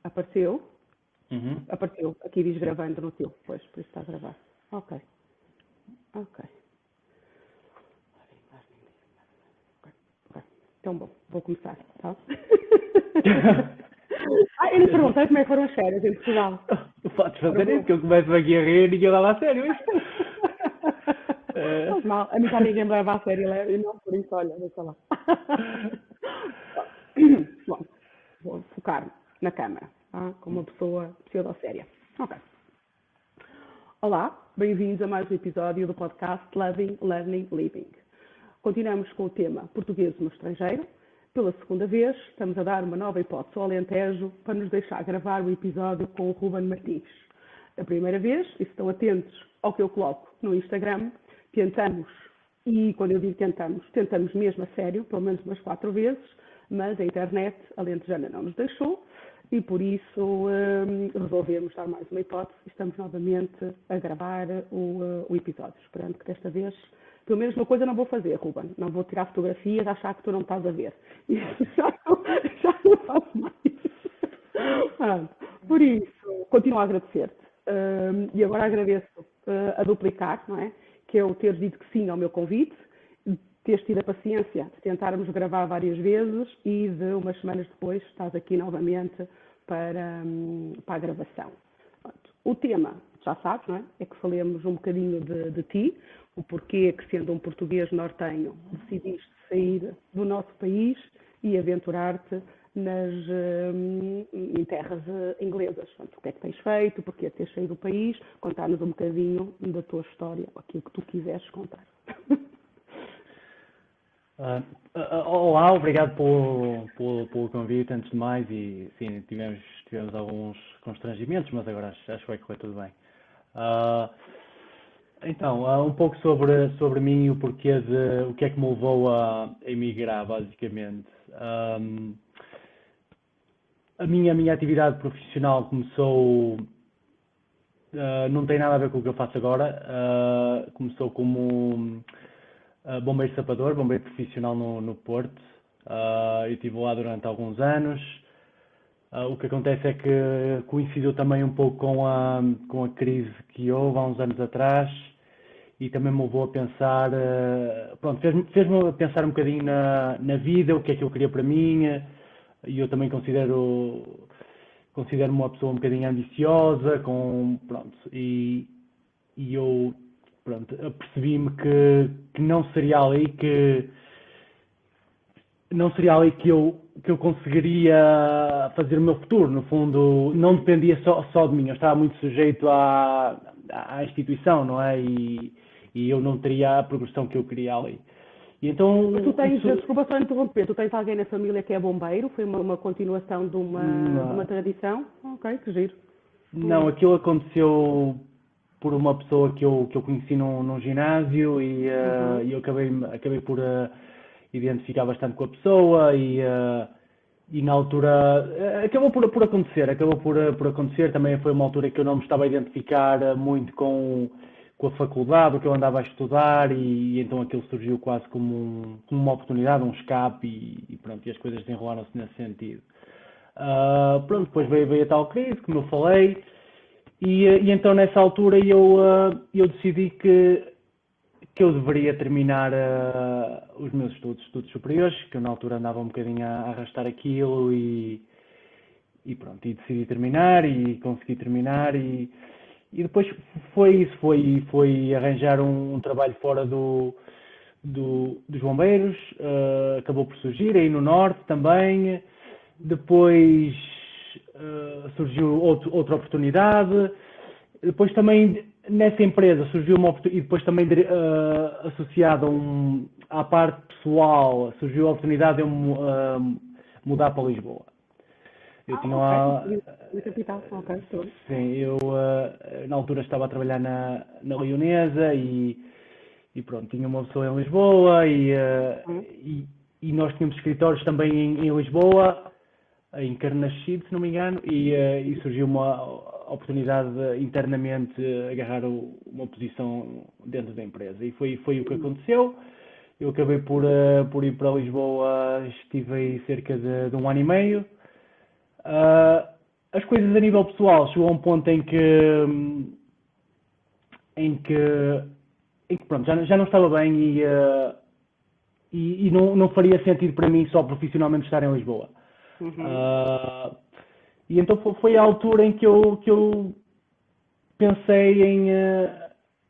Apareceu? Uhum. Apareceu. Aqui diz gravando no teu. Pois, por isso está a gravar. Ok. Ok. Então, bom, vou começar, tá? Eu lhe perguntei como é que foram as férias em Portugal. Tu podes fazer isso, que eu começo aqui a rir e ninguém leva a sério isto. Mas mal, a mim já ninguém me leva a sério e não, por isso, olha, deixa lá. Bom, vou focar na câmara, tá? Como uma pessoa pseudo-séria. Ok. Olá, bem-vindos a mais um episódio do podcast Loving, Learning, Living. Continuamos com o tema Português no Estrangeiro. Pela segunda vez, estamos a dar uma nova hipótese ao Alentejo para nos deixar gravar o episódio com o Ruben Martins. A primeira vez, e se estão atentos ao que eu coloco no Instagram, tentamos, e quando eu digo tentamos mesmo a sério, pelo menos umas 4 vezes, mas a internet alentejana não nos deixou e por isso resolvemos dar mais uma hipótese e estamos novamente a gravar o episódio, esperando que desta vez, pelo menos uma coisa não vou fazer, Ruben, não vou tirar fotografias, achar que tu não estás a ver. Isso já não faço mais. Por isso, continuo a agradecer-te. E agora agradeço a duplicar, não é? Que é o teres dito que sim ao meu convite, teres tido a paciência de tentarmos gravar várias vezes e de umas semanas depois estás aqui novamente para a gravação. O tema, já sabes, não é? É que falemos um bocadinho de ti, o porquê que, sendo um português nortenho, decidiste sair do nosso país e aventurar-te em terras inglesas. Portanto, o que é que tens feito, porquê teres saído do país, contar-nos um bocadinho da tua história, aquilo que tu quiseres contar. Olá, obrigado pelo convite, antes de mais, e sim, tivemos alguns constrangimentos, mas agora acho que vai correr tudo bem. Então, um pouco sobre mim e o porquê o que é que me levou a emigrar, basicamente. A minha atividade profissional começou, não tem nada a ver com o que eu faço agora, começou como bombeiro sapador, bombeiro profissional no Porto. Eu estive lá durante alguns anos. O que acontece é que coincidiu também um pouco com a crise que houve há uns anos atrás e também me levou a pensar, pronto, fez-me pensar um bocadinho na vida, o que é que eu queria para mim, e eu também considero-me uma pessoa um bocadinho ambiciosa, pronto, e eu, pronto, percebi-me que não seria ali que eu conseguiria fazer o meu futuro. No fundo, não dependia só de mim, eu estava muito sujeito à instituição, não é? E eu não teria a progressão que eu queria ali. E então, mas tu tens, desculpa só interromper, tu tens alguém na família que é bombeiro? Foi uma continuação de uma tradição? Ok, que giro. Não, aquilo aconteceu por uma pessoa que eu conheci num ginásio e eu acabei por identificar bastante com a pessoa e na altura acabou por acontecer, também foi uma altura que eu não me estava a identificar muito com a faculdade, o que eu andava a estudar e então aquilo surgiu quase como uma oportunidade, um escape e pronto, e as coisas desenrolaram-se nesse sentido. Pronto, depois veio a tal crise, como eu falei, e então nessa altura eu decidi que eu deveria terminar os meus estudos superiores, que eu na altura andava um bocadinho a arrastar aquilo e pronto, e decidi terminar e consegui terminar e depois foi isso, foi arranjar um trabalho fora dos bombeiros, acabou por surgir aí no norte também, depois surgiu outra oportunidade, depois também nessa empresa surgiu uma oportunidade, e depois também associado à parte pessoal, surgiu a oportunidade de eu mudar para Lisboa. Eu tinha lá. Sim, eu na altura estava a trabalhar na Leonesa e pronto, tinha uma pessoa em Lisboa e nós tínhamos escritórios também em Lisboa, em Carnaxide, se não me engano, e surgiu uma oportunidade de internamente agarrar uma posição dentro da empresa. E foi o que aconteceu. Eu acabei por ir para Lisboa, estive aí cerca de um ano e meio. as coisas a nível pessoal chegou a um ponto em que pronto, já não estava bem e não faria sentido para mim só profissionalmente estar em Lisboa. E então foi a altura em que eu pensei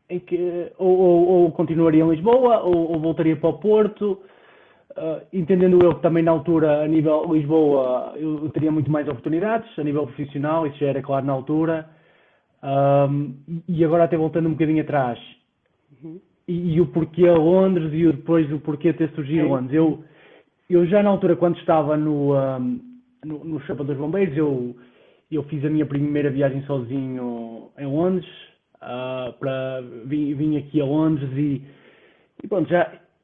em que ou continuaria em Lisboa ou voltaria para o Porto, entendendo eu que também na altura, a nível Lisboa, eu teria muito mais oportunidades, a nível profissional, isso já era claro na altura. E agora até voltando um bocadinho atrás, e o porquê a Londres e depois o porquê ter surgido Londres. Eu já na altura, quando estava no Chapa dos Bombeiros, eu fiz a minha primeira viagem sozinho em Londres, vim aqui a Londres e pronto,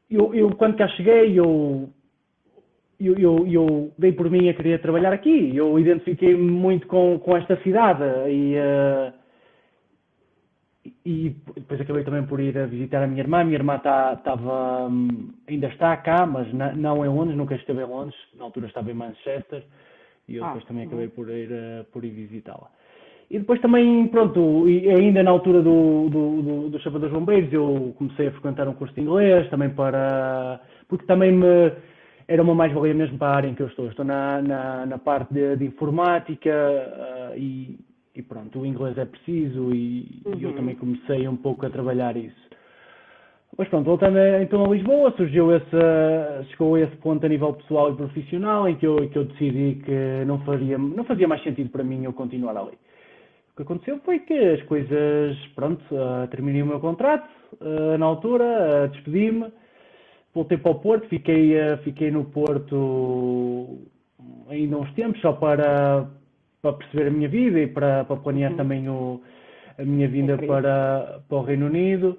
eu quando cá cheguei, eu dei por mim a querer trabalhar aqui, eu identifiquei-me muito com esta cidade e depois acabei também por ir a visitar a minha irmã estava, ainda está cá, mas não em Londres, nunca esteve em Londres, na altura estava em Manchester, e eu depois também acabei por ir visitá-la. E depois também, pronto, e ainda na altura do Chapa dos Bombeiros, eu comecei a frequentar um curso de inglês, também porque também era uma mais-valia mesmo para a área em que eu estou. Eu estou na parte de informática e pronto, o inglês é preciso e eu também comecei um pouco a trabalhar isso. Mas pronto, voltando então a Lisboa, chegou a esse ponto a nível pessoal e profissional em que eu decidi que não fazia mais sentido para mim eu continuar ali. O que aconteceu foi que as coisas, pronto, terminei o meu contrato na altura, despedi-me, voltei para o Porto, fiquei no Porto ainda uns tempos só para perceber a minha vida e para planear também a minha vinda para o Reino Unido.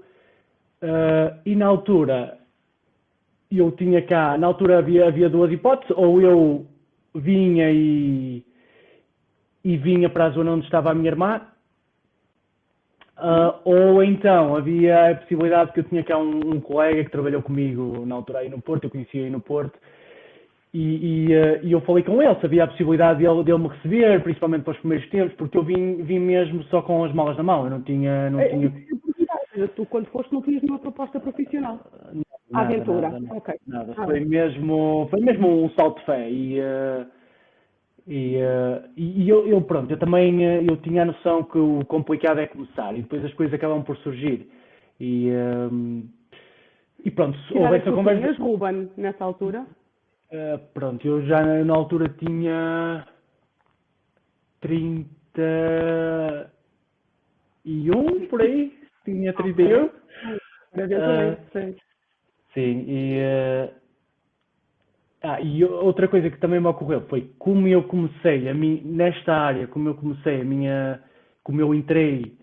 E na altura eu tinha cá, na altura havia duas hipóteses, ou eu vinha e vinha para a zona onde estava a minha irmã, ou então havia a possibilidade que eu tinha cá um colega que trabalhou comigo na altura aí no Porto, eu conhecia aí no Porto, e eu falei com ele, se havia a possibilidade dele me receber, principalmente para os primeiros tempos, porque eu vim mesmo só com as malas na mão, eu não tinha... Tu, quando foste, não tinhas nenhuma proposta profissional? Nada, aventura? Nada. Ok. Foi mesmo um salto de fé e eu pronto, eu também eu tinha a noção que o complicado é começar e depois as coisas acabam por surgir e pronto, houve essa conversa. Tinhas, Ruben, nessa altura? Pronto, eu já na altura tinha 31 por aí, tinha 31. Sim, e outra coisa que também me ocorreu foi como eu comecei nesta área, como eu entrei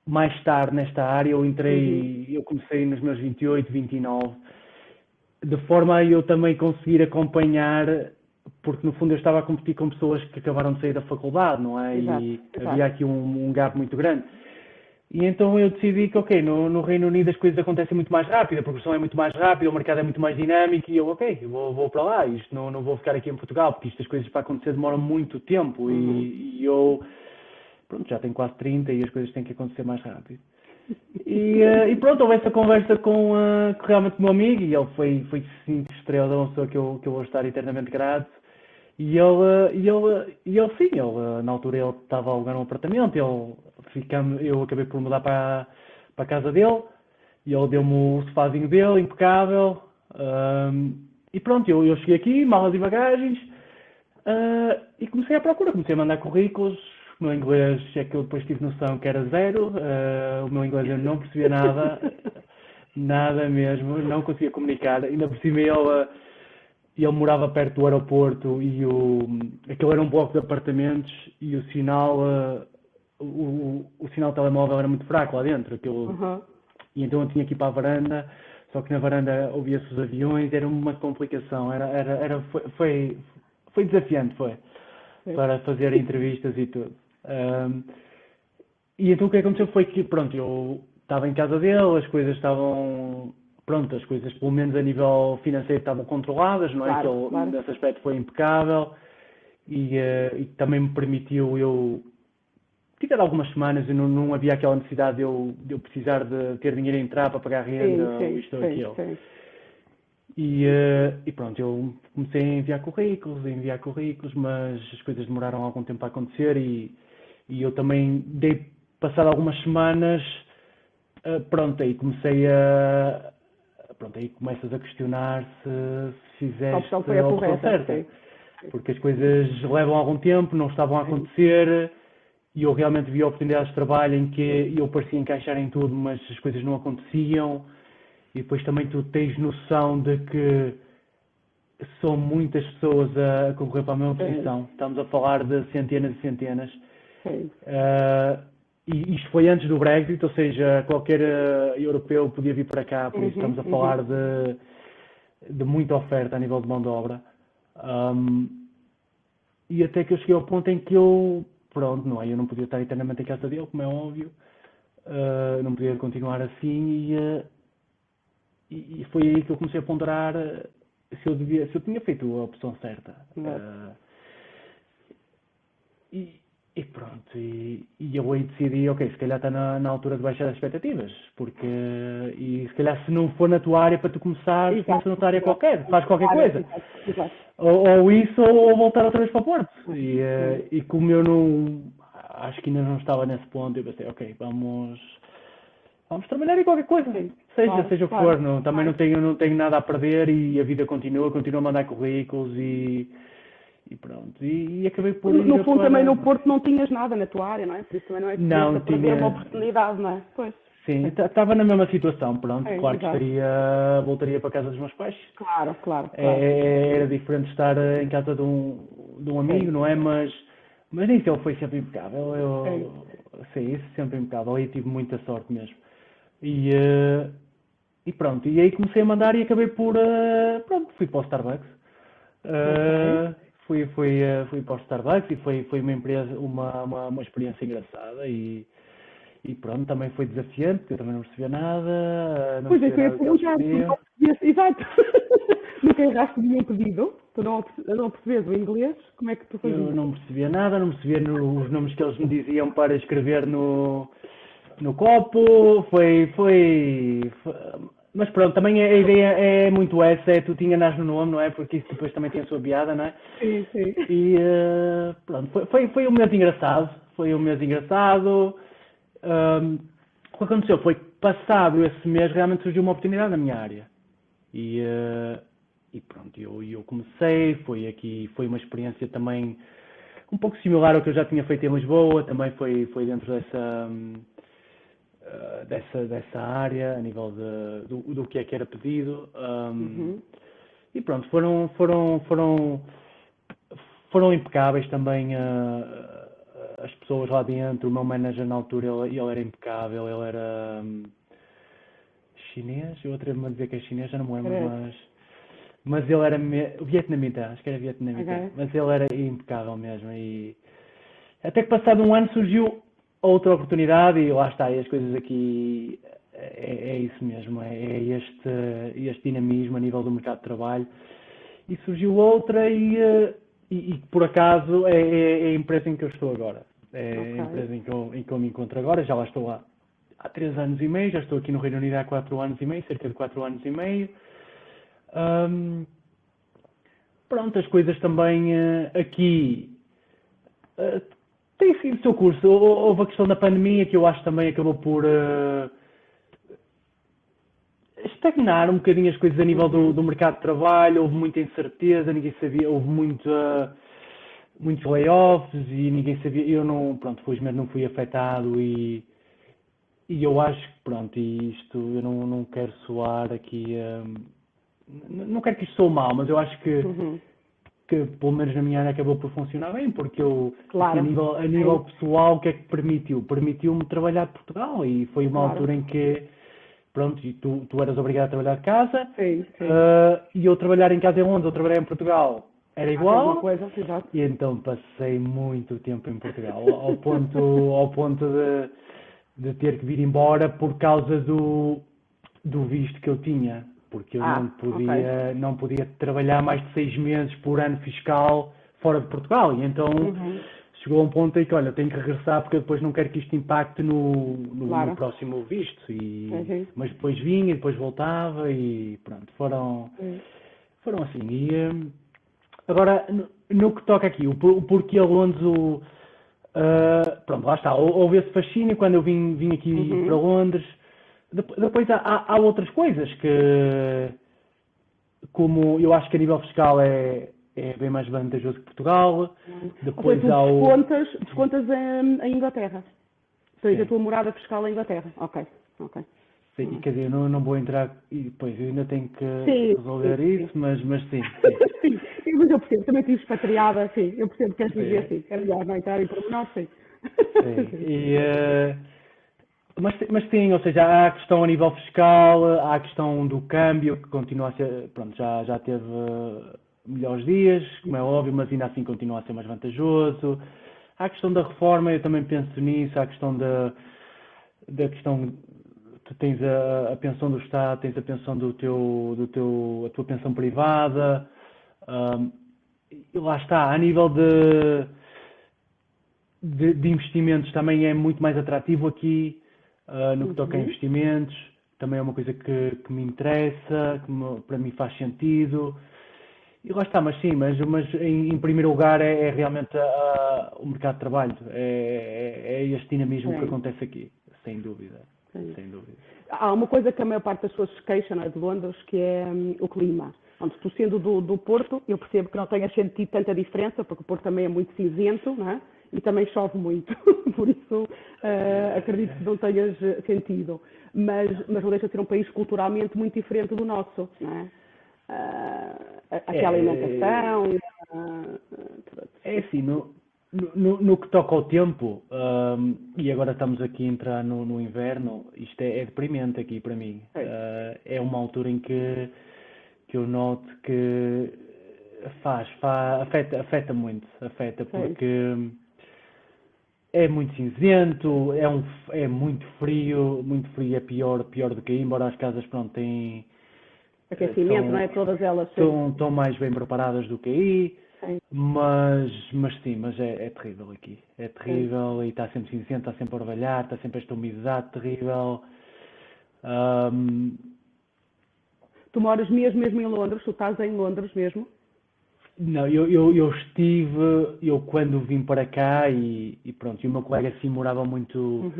mais tarde nesta área, eu comecei nos meus 28, 29, de forma a eu também conseguir acompanhar, porque no fundo eu estava a competir com pessoas que acabaram de sair da faculdade, não é? Exato. Havia aqui um gap muito grande. E então eu decidi que, ok, no Reino Unido as coisas acontecem muito mais rápido, a progressão é muito mais rápida, o mercado é muito mais dinâmico e eu, ok, vou para lá, isto não vou ficar aqui em Portugal, porque estas coisas para acontecer demoram muito tempo e eu, pronto, já tenho quase 30 e as coisas têm que acontecer mais rápido. E pronto, houve essa conversa com realmente o meu amigo e ele foi 5 estrelas, uma pessoa que eu vou estar eternamente grato. E ele sim, na altura ele estava a alugar um apartamento, eu acabei por mudar para a casa dele, e ele deu-me o sofazinho dele, impecável, e pronto, eu cheguei aqui, malas e bagagens, e comecei a procura, comecei a mandar currículos. O meu inglês é que eu depois tive noção que era zero, o meu inglês eu não percebia nada, nada mesmo, não conseguia comunicar, ainda por cima ele morava perto do aeroporto e aquele era um bloco de apartamentos e o sinal, o sinal telemóvel era muito fraco lá dentro. E então eu tinha que ir para a varanda, só que na varanda ouvia-se os aviões, era uma complicação, foi desafiante, para fazer entrevistas e tudo. E então o que aconteceu foi que, pronto, eu estava em casa dele, as coisas pelo menos a nível financeiro estavam controladas, não é? Claro. Nesse aspecto foi impecável. e também me permitiu eu tirar algumas semanas e não havia aquela necessidade de eu precisar de ter dinheiro a entrar para pagar renda ou isto ou aquilo. Sim. E pronto, eu comecei a enviar currículos, mas as coisas demoraram algum tempo a acontecer e eu também passado algumas semanas, pronto, aí aí começas a questionar se fizeste A opção foi a opção correta, certa, porque as coisas levam algum tempo, não estavam a acontecer e eu realmente vi oportunidades de trabalho em que eu parecia encaixar em tudo, mas as coisas não aconteciam. E depois também tu tens noção de que são muitas pessoas a concorrer para a mesma posição. Estamos a falar de centenas e centenas. E isto foi antes do Brexit, ou seja, qualquer europeu podia vir para cá, por isso estamos a falar de muita oferta a nível de mão de obra. E até que eu cheguei ao ponto em que eu não podia estar eternamente em casa dele, como é óbvio. Não podia continuar assim e foi aí que eu comecei a ponderar se eu tinha feito a opção certa. E pronto, e eu aí decidi, ok, se calhar está na altura de baixar as expectativas, e se calhar se não for na tua área para tu começar, começa noutra área qualquer, faz qualquer coisa. Ou isso, ou voltar outra vez para o Porto. E como eu acho que ainda não estava nesse ponto, eu pensei, ok, vamos trabalhar em qualquer coisa, seja o que for, também não tenho nada a perder e a vida continua a mandar currículos e pronto, e acabei por ir no fundo também no Porto não tinhas nada na tua área, não é? Por isso também não é que perder uma oportunidade, não é? Pois. Sim, estava na mesma situação, pronto, claro que voltaria para a casa dos meus pais. Claro. Era diferente estar em casa de um amigo, não é? Mas nem ele foi sempre impecável, isso sempre impecável, aí tive muita sorte mesmo. E pronto, e aí comecei a mandar e acabei por, fui para o Starbucks. Fui para o Starbucks e foi uma experiência engraçada e pronto, também foi desafiante, porque eu também não percebia nada. Pois é, exato. Nunca erraste nenhum pedido? Tu não percebes o inglês? Como é que tu fazias? Eu não percebia nada, não percebia os nomes que eles me diziam para escrever no copo, mas pronto, também a ideia é muito essa, tu te enganas no nome, não é? Porque isso depois também tem a sua piada, não é? Sim. E pronto, foi um mês engraçado, o que aconteceu foi que passado esse mês realmente surgiu uma oportunidade na minha área. E pronto, eu comecei, foi uma experiência também um pouco similar ao que eu já tinha feito em Lisboa, também foi dentro dessa área, a nível do que é que era pedido. E pronto, foram impecáveis também as pessoas lá dentro, o meu manager na altura, ele era impecável, ele era chinês, eu atrevo-me a dizer que é chinês, já não me lembro, mas ele era vietnamita, acho que era vietnamita, mas ele era impecável mesmo. E até que passado um ano surgiu outra oportunidade e lá está, as coisas aqui é isso mesmo, é este dinamismo a nível do mercado de trabalho. E surgiu outra e por acaso é a empresa em que eu estou agora. É a empresa em que eu me encontro agora, já lá estou há 3 anos e meio, já estou aqui no Reino Unido há 4 anos e meio, cerca de 4 anos e meio. Pronto, as coisas também aqui têm seguido o seu curso. Houve a questão da pandemia que eu acho também acabou por estagnar um bocadinho as coisas a nível do mercado de trabalho, houve muita incerteza, ninguém sabia, houve muitos layoffs e ninguém sabia, felizmente não fui afetado e eu acho que, pronto, e isto, eu não quero soar aqui, não quero que isto soe mal, mas eu acho que pelo menos na minha área acabou por funcionar bem, porque eu, claro. a nível pessoal, o que é que permitiu? Permitiu-me trabalhar de Portugal e foi uma altura em que, pronto, e tu eras obrigado a trabalhar de casa, e eu trabalhar em casa em Londres, eu trabalhar em Portugal, era igual, e então passei muito tempo em Portugal, ao ponto de ter que vir embora por causa do visto que eu tinha, porque eu não podia trabalhar mais de 6 meses por ano fiscal fora de Portugal. E então chegou a um ponto em que, olha, tenho que regressar porque eu depois não quero que isto impacte no próximo visto. Mas depois vinha e depois voltava e pronto, foram assim. E agora, no que toca aqui, o porquê a Londres, pronto, lá está, houve esse fascínio quando eu vim aqui para Londres. Depois há outras coisas que, como eu acho que a nível fiscal é bem mais vantajoso que Portugal. Depois descontas em Inglaterra. Ou seja, a tua morada fiscal é em Inglaterra. Ok. Sim, quer dizer, eu não vou entrar, e depois eu ainda tenho que resolver isso, mas sim. Sim, mas eu percebo, também estive expatriada, sim, eu percebo que queres dizer assim, é melhor não entrar em pormenor, sim. Mas sim, ou seja, há a questão a nível fiscal, há a questão do câmbio, que continua a ser, pronto, já teve melhores dias, como é óbvio, mas ainda assim continua a ser mais vantajoso. Há a questão da reforma, eu também penso nisso, há a questão da questão, tu tens a pensão do Estado, tens a pensão a tua pensão privada, e lá está, a nível de investimentos também é muito mais atrativo aqui, no que toca a investimentos, também é uma coisa que me interessa, para mim faz sentido. E lá está, mas sim, mas em primeiro lugar é realmente o mercado de trabalho, é este dinamismo que acontece aqui, sem dúvida. Sem dúvida. Há uma coisa que a maior parte das pessoas se queixa, não é, de Londres, que é o clima. Onde tu sendo do Porto, eu percebo que não tenhas sentido tanta diferença, porque o Porto também é muito cinzento, não é? E também chove muito, por isso acredito que não tenhas sentido. Mas não deixa de ser um país culturalmente muito diferente do nosso, não é? Aquela alimentação. É assim, no que toca ao tempo, e agora estamos aqui a entrar no inverno, isto é deprimente aqui para mim. É uma altura em que eu noto que afeta muito, porque é muito cinzento, é muito frio é pior do que aí, embora as casas, pronto, têm aquecimento, não é? Todas elas estão mais bem preparadas do que aí, mas é terrível aqui. É terrível e está sempre cinzento, está sempre a orvalhar, está sempre esta umidade terrível. Tu moras mesmo em Londres? Tu estás em Londres mesmo? Não, eu quando vim para cá e pronto, e o meu colega assim morava muito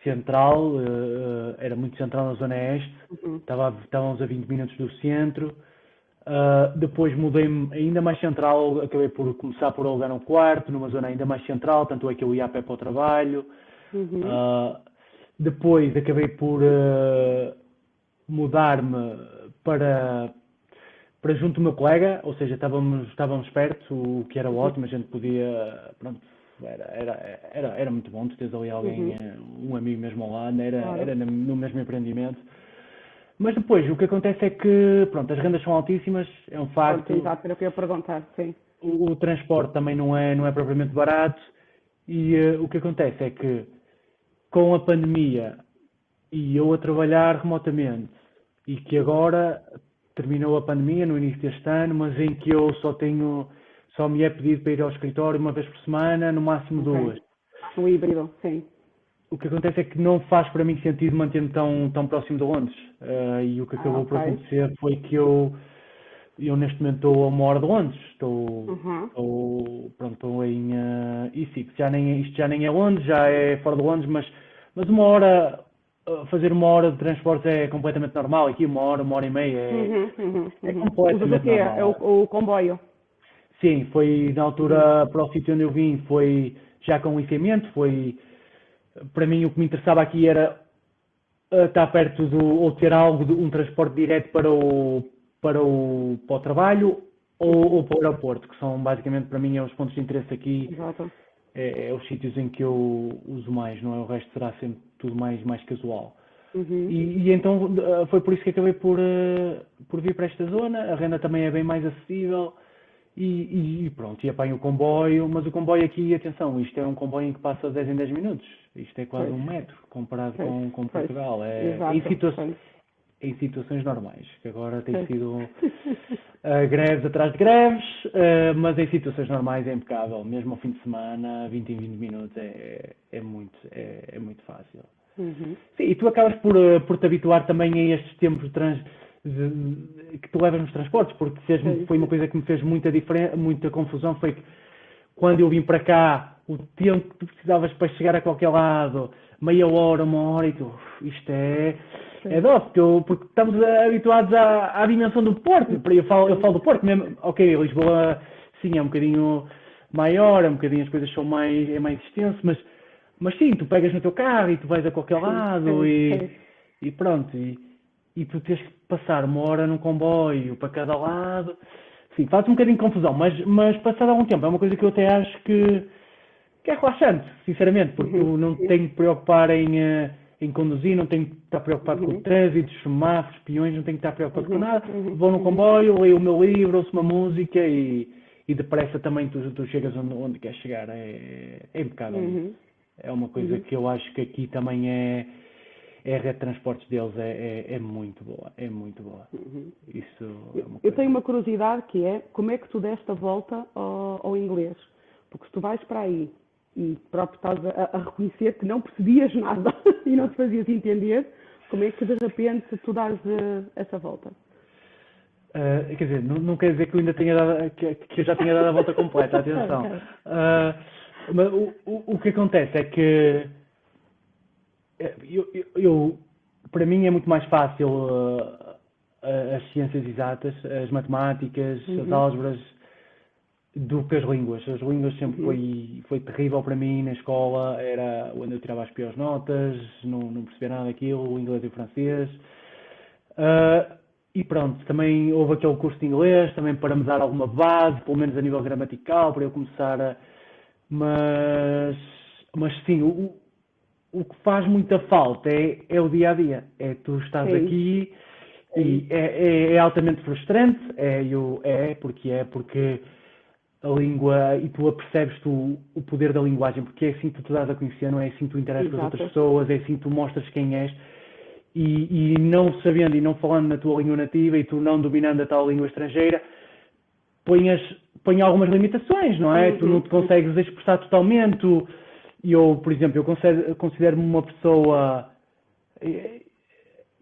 central, era muito central na zona oeste, estávamos a 20 minutos do centro. Depois mudei-me ainda mais central, acabei por começar por alugar um quarto numa zona ainda mais central, tanto é que eu ia a pé para o trabalho. Depois acabei por mudar-me para junto do meu colega, ou seja, estávamos perto, o que era ótimo, a gente podia, pronto, era muito bom tu teres ali alguém, um amigo mesmo ao lado, era no mesmo empreendimento. Mas depois, o que acontece é que, pronto, as rendas são altíssimas, é um facto. Exato, era o que eu ia perguntar, sim. O transporte também não é propriamente barato e o que acontece é que, com a pandemia e eu a trabalhar remotamente, e que agora terminou a pandemia no início deste ano, mas em que eu só me é pedido para ir ao escritório uma vez por semana, no máximo duas. Um híbrido, sim. O que acontece é que não faz para mim sentido manter-me tão próximo de Londres. E o que acabou por acontecer foi que eu neste momento estou a 1 hora de Londres. Estou em Essex. Isto já nem é Londres, já é fora de Londres, mas 1 hora, fazer 1 hora de transporte é completamente normal. Aqui 1 hora e meia é completamente normal. É o comboio? Sim, foi na altura para o sítio onde eu vim, foi já com licenciamento, para mim o que me interessava aqui era estar perto ou ter um transporte direto para o trabalho ou para o aeroporto, que são basicamente para mim os pontos de interesse aqui. Exato. É os sítios em que eu uso mais, não é? O resto será sempre tudo mais casual. E então foi por isso que acabei por vir para esta zona. A renda também é bem mais acessível. E pronto, e apanho o comboio, mas o comboio aqui, atenção, isto é um comboio em que passa 10 em 10 minutos, isto é quase 1 metro comparado com Portugal, em situações normais, que agora tem sido greves atrás de greves, mas em situações normais é impecável, mesmo ao fim de semana, 20 em 20 minutos é muito fácil. Uhum. Sim, e tu acabas por te habituar também a estes tempos que tu levas nos transportes, porque foi uma coisa que me fez muita confusão, foi que quando eu vim para cá, o tempo que tu precisavas para chegar a qualquer lado, meia hora, uma hora, e tu, isto é dose, porque estamos habituados à dimensão do Porto. Eu falo do Porto mesmo, ok, Lisboa sim é um bocadinho maior, as coisas são mais extenso, mas sim, tu pegas no teu carro e tu vais a qualquer lado e pronto, e tu tens que passar uma hora num comboio para cada lado. Sim, faz um bocadinho de confusão, mas passado algum tempo é uma coisa que eu até acho que é relaxante, sinceramente, porque tu não te tens que preocupar em conduzir, não tenho que estar preocupado com o trânsito, semáforos, peões, não tenho que estar preocupado com nada. Vou no comboio, leio o meu livro, ouço uma música e depressa também tu chegas onde queres chegar. É impecável. É uma coisa que eu acho que aqui também a rede de transportes deles é muito boa. É muito boa. Isso é uma coisa. Eu tenho uma curiosidade que é como é que tu deste a volta ao inglês? Porque se tu vais para aí e próprio estás a reconhecer que não percebias nada e não te fazias entender, como é que de repente tu dás essa volta? Quer dizer, não quer dizer que eu ainda que eu já tenha dado a volta completa, atenção. Mas o que acontece é que para mim é muito mais fácil as ciências exatas, as matemáticas, as álgebras, do que as línguas. As línguas sempre foi terrível para mim na escola, era onde eu tirava as piores notas, não percebia nada daquilo, o inglês e o francês. E pronto, também houve aquele curso de inglês, também para me dar alguma base, pelo menos a nível gramatical, para eu começar a... Mas sim, o que faz muita falta é o dia-a-dia. É tu estás aqui e é altamente frustrante, porque a língua, e tu apercebes o poder da linguagem, porque é assim que tu te dás a conhecer, não é assim que tu interages com as outras pessoas, é assim que tu mostras quem és, e não sabendo e não falando na tua língua nativa e tu não dominando a tal língua estrangeira, põe algumas limitações, não é? Tu não te consegues expressar totalmente. Eu, por exemplo, eu considero-me uma pessoa...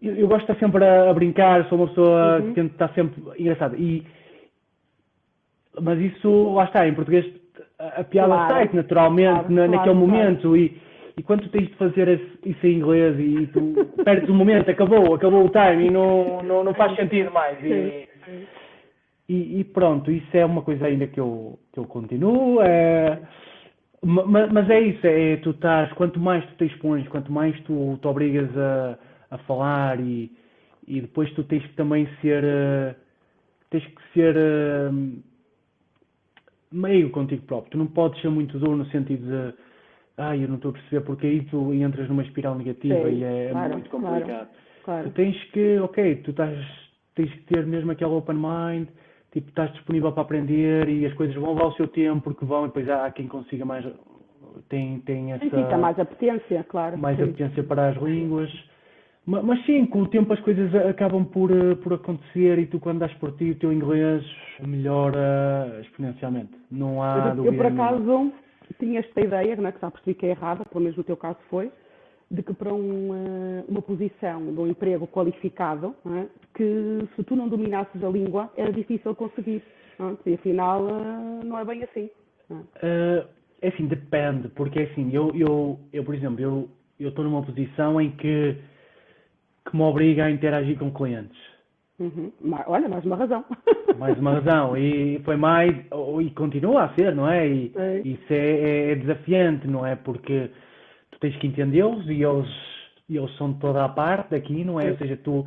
Eu gosto de estar sempre a brincar, sou uma pessoa que tenta estar sempre engraçada. Mas isso, lá está, em português a piada sai naturalmente naquele momento e quando tu tens de fazer isso em inglês e tu perdes o momento, acabou o time e não faz sentido mais. E pronto, isso é uma coisa ainda que eu continuo. Mas é isso, tu estás, quanto mais tu te expões, quanto mais tu te obrigas a falar e depois tu tens que também ser meio contigo próprio. Tu não podes ser muito duro no sentido de eu não estou a perceber, porque aí tu entras numa espiral negativa e é muito complicado. Claro. Tu tens que, tens que ter mesmo aquele open mind, tipo, estás disponível para aprender e as coisas vão levar o seu tempo, porque vão, e depois há quem consiga mais, tem essa... Fica mais apetência, claro. Mais apetência para as línguas. Mas sim, com o tempo as coisas acabam por acontecer e tu quando das por ti o teu inglês melhora exponencialmente. Não há dúvida. Eu por acaso tinha esta ideia, não é, que já percebi que é errada, pelo menos no teu caso foi, de que para uma posição de um emprego qualificado, não é, que se tu não dominasses a língua era difícil conseguir. Não é? E afinal não é bem assim. É assim, depende, porque é assim, eu por exemplo, eu estou numa posição em que me obriga a interagir com clientes. Olha, mais uma razão. Mais uma razão. E foi mais, e continua a ser, não é? E isso é desafiante, não é? Porque tu tens que entendê-los e eles são de toda a parte daqui, não é? Ou seja, tu,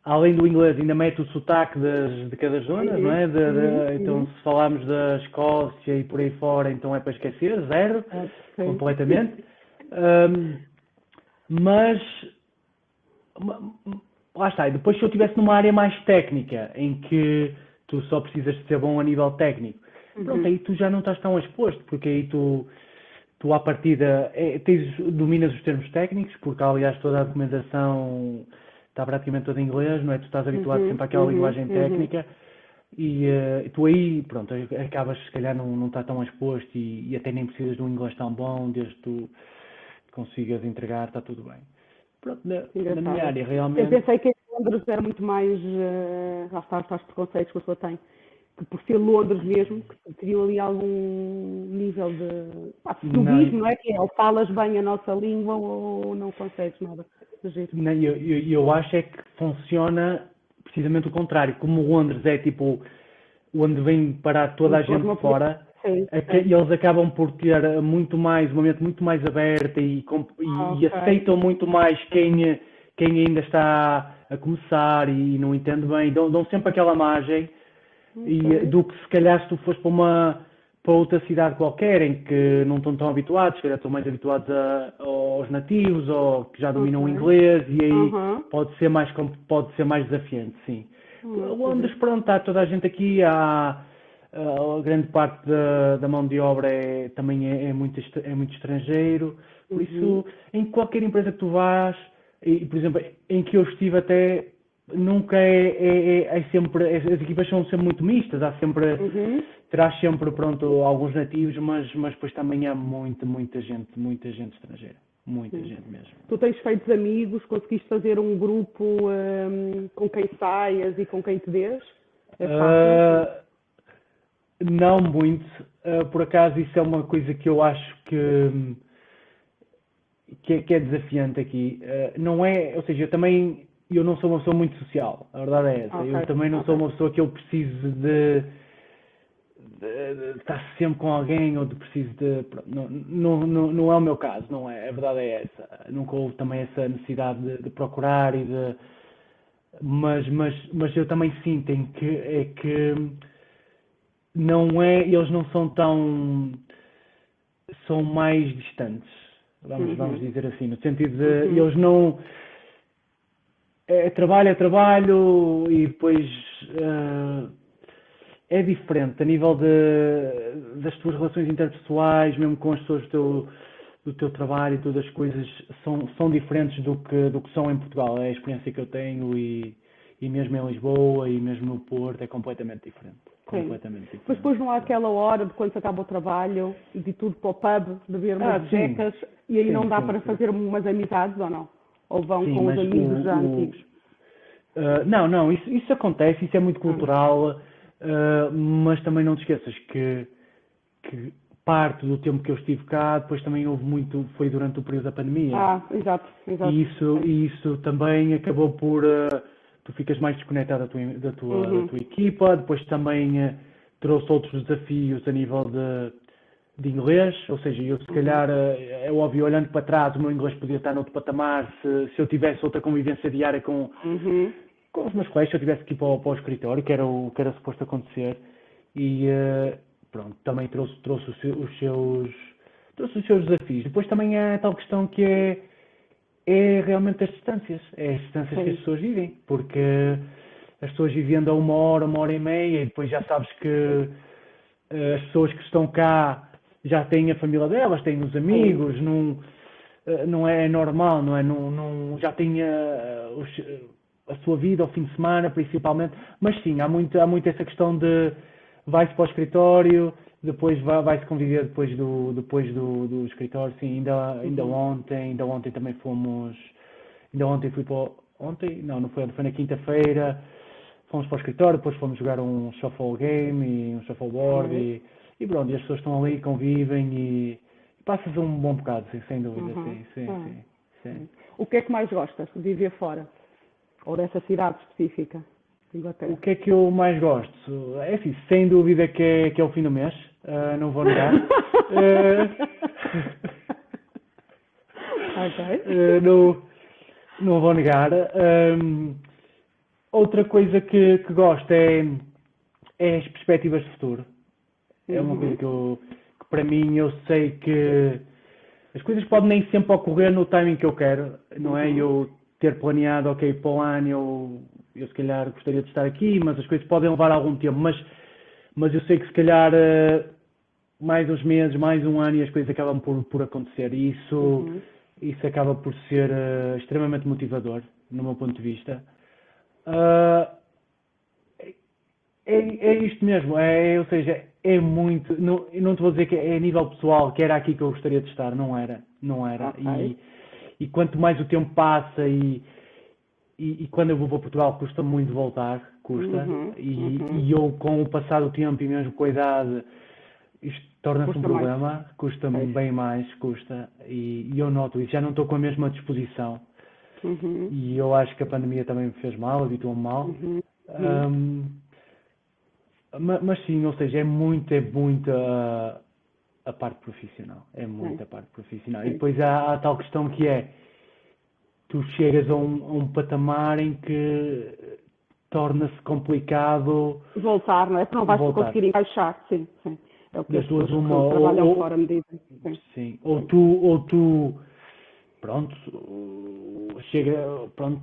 além do inglês, ainda metes o sotaque de cada zona, não é? Então, se falarmos da Escócia e por aí fora, então é para esquecer, zero, completamente. Mas lá está, e depois se eu estivesse numa área mais técnica, em que tu só precisas de ser bom a nível técnico, pronto, aí tu já não estás tão exposto, porque aí tu à partida dominas os termos técnicos, porque aliás toda a documentação está praticamente todo em inglês, não é? Tu estás habituado sempre àquela linguagem técnica e tu aí, pronto, acabas se calhar não está tão exposto e até nem precisas de um inglês tão bom, desde que tu consigas entregar, está tudo bem. Pronto, na minha área Eu realmente... pensei que em Londres era muito mais, lá está, os preconceitos que a pessoa tem, que por ser Londres mesmo, que teriam ali algum nível de snobismo, não é? Que é, ou falas bem a nossa língua ou não consegues nada de jeito. Não, eu acho é que funciona precisamente o contrário. Como Londres é tipo onde vem parar toda a gente de fora, eles acabam por ter muito mais, uma mente muito mais aberta e aceitam muito mais quem ainda está a começar e não entende bem. Dão sempre aquela margem do que se calhar se tu fores para outra cidade qualquer em que não estão tão habituados, se calhar estão mais habituados aos nativos ou que já dominam o inglês e aí pode ser mais desafiante, sim. Londres, pronto, está toda a gente aqui, a grande parte da mão de obra também é muito estrangeiro, por isso em qualquer empresa que tu vás, e, por exemplo, em que eu estive até nunca é sempre, as equipas são sempre muito mistas, há sempre, terás sempre, pronto, alguns nativos, mas depois também há muita gente estrangeira, muita gente mesmo. Tu tens feito amigos, conseguiste fazer um grupo com quem saias e com quem te dês? É fácil? Não muito, por acaso isso é uma coisa que eu acho que é desafiante aqui, não é, ou seja, eu não sou uma pessoa muito social, a verdade é essa. Eu também não sou uma pessoa que eu preciso de estar sempre com alguém ou de preciso de... Não é o meu caso, não é? A verdade é essa. Nunca houve também essa necessidade de procurar e de... Mas eu também sinto que não é... Eles não são tão... São mais distantes, vamos dizer assim, no sentido de eles não... É trabalho e depois é diferente a nível das tuas relações interpessoais, mesmo com as pessoas do teu trabalho e todas as coisas são diferentes do que são em Portugal. É a experiência que eu tenho e mesmo em Lisboa e mesmo no Porto é completamente diferente. Mas depois não há aquela hora de quando se acaba o trabalho, de tudo para o pub, beber umas becas e aí não dá para fazer umas amizades ou não? Ou vão com os amigos já antigos? Não, isso acontece, isso é muito cultural, mas também não te esqueças que parte do tempo que eu estive cá, depois também houve muito, foi durante o período da pandemia. Exato. E isso também acabou por, tu ficas mais desconectado da tua equipa, depois também trouxe outros desafios a nível de inglês, ou seja, eu se calhar, é óbvio, olhando para trás, o meu inglês podia estar noutro patamar se eu tivesse outra convivência diária com os meus colegas, se eu tivesse que ir para o escritório, que era suposto acontecer, e pronto, também trouxe os seus desafios. Depois também há tal questão que é realmente as distâncias, que as pessoas vivem, porque as pessoas vivendo a uma hora e meia, e depois já sabes que as pessoas que estão cá já têm a família delas, têm os amigos, não é normal, não é? Já têm a sua vida ao fim de semana, principalmente, mas sim, há muito essa questão de vai-se para o escritório, depois vai-se conviver depois do escritório, sim, ainda ontem também fomos, ainda ontem fui para ontem, não foi na quinta-feira, fomos para o escritório, depois fomos jogar um shuffle game e um shuffleboard e pronto, e as pessoas estão ali, convivem e passas um bom bocado, sem dúvida, sim. O que é que mais gostas de viver fora? Ou dessa cidade específica? O que é que eu mais gosto? É assim, sem dúvida que é o fim do mês, não vou negar. Não vou negar. Outra coisa que gosto é as perspectivas de futuro. É uma coisa que para mim eu sei que as coisas podem nem sempre ocorrer no timing que eu quero, não é? Eu ter planeado, ok, para o ano eu se calhar gostaria de estar aqui, mas as coisas podem levar algum tempo, mas eu sei que se calhar mais uns meses, mais um ano e as coisas acabam por acontecer e isso acaba por ser extremamente motivador no meu ponto de vista. Ah, é isto mesmo, ou seja, é muito, não, eu não te vou dizer que é a nível pessoal, que era aqui que eu gostaria de estar, não era. Ok. E quanto mais o tempo passa e quando eu vou para Portugal custa muito voltar, custa, Uhum, uhum. e eu com o passar do tempo e mesmo com a idade, isto torna-se um Custa mais. problema, custa-me Pois. bem mais, custa, e eu noto isso, já não estou com a mesma disposição, Uhum, e eu acho que a pandemia também me fez mal, habituou-me mal. uhum, uhum. Ahm, mas sim, ou seja, é muito a parte profissional. É Sim, muito a parte profissional. E sim. depois há a tal questão que é, tu chegas a um patamar em que torna-se complicado Voltar, não é? Porque não vais voltar. conseguir encaixar, sim, sim. É o que Das as duas pessoas uma, que trabalham fora me dizem. Sim, sim, sim. ou tu, pronto, chega, pronto,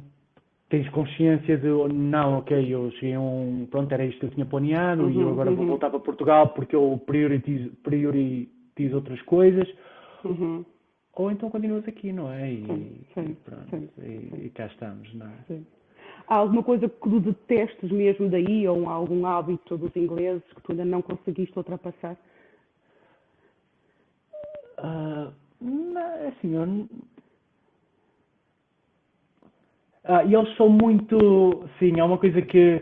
tens consciência de, não, ok, eu cheguei a um, pronto, era isto que eu tinha planeado e eu Uhum, agora vou uhum, voltar para Portugal porque eu prioritizo outras coisas, uhum. ou então continuas aqui, não é? Sim, E sim, pronto, sim, sim, e cá estamos, não é? sim. Há alguma coisa que tu detestes mesmo daí, ou algum hábito dos ingleses que tu ainda não conseguiste ultrapassar? Ah, não, é assim, e eles são muito, sim, é uma coisa que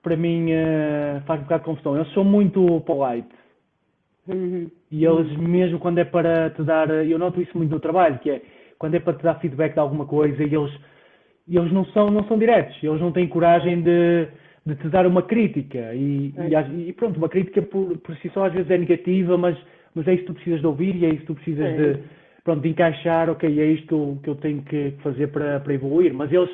para mim faz um bocado de confusão. Eles são muito polite. Uhum, E eles, uhum. mesmo quando é para te dar, eu noto isso muito no trabalho, que é quando é para te dar feedback de alguma coisa, e eles não são diretos, eles não têm coragem de te dar uma crítica. É, E pronto, uma crítica por si só às vezes é negativa, mas é isso que tu precisas de ouvir e é isso que tu precisas é, pronto, de encaixar, ok, é isto que eu tenho que fazer para evoluir. Mas eles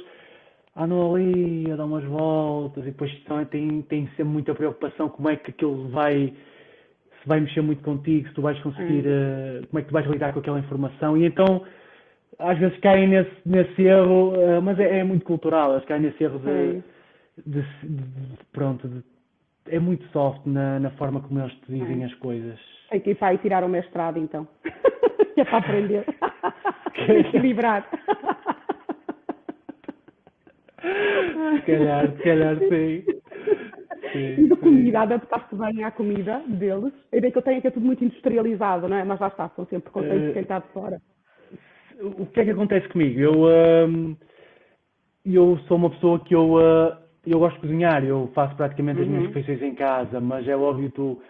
andam ali a dar umas voltas e depois têm sempre muita preocupação como é que aquilo se vai mexer muito contigo, se tu vais conseguir, é. como é que tu vais lidar com aquela informação. E então, às vezes caem nesse erro, mas é muito cultural, eles caem nesse erro Sim. pronto, é muito soft na forma como eles te dizem É. as coisas. Tem que ir para aí tirar o mestrado, então. Que é para aprender. Se calhar, Equilibrar. se calhar sim. E Sim, da sim. comida, adaptaste bem à comida deles? A ideia que eu tenho é que é tudo muito industrializado, não é? Mas lá está, são sempre conceitos de quem Eh, está de fora. o que é que acontece comigo? Eu sou uma pessoa que eu gosto de cozinhar, eu faço praticamente as minhas Uhum. refeições em casa, mas é óbvio, tu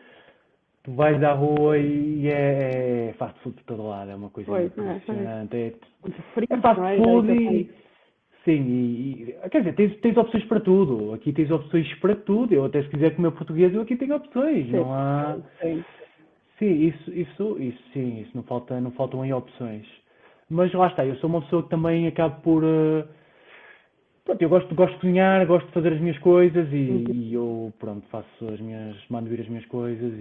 vais à rua e é fast food por todo lado, é uma coisa Pois, não é? Pois. impressionante. Muito É frito, fast não é? A ideia food que eu tenho. e sim, quer dizer, tens opções para tudo. Aqui tens opções para tudo. Eu até se quiser comer português, eu aqui tenho opções. Sim, Não há. sim. Sim, isso sim, isso não faltam aí opções. Mas lá está, eu sou uma pessoa que também acabo por. Pronto, eu gosto de cozinhar, gosto de fazer as minhas coisas Uhum. e eu, pronto, mando vir as minhas coisas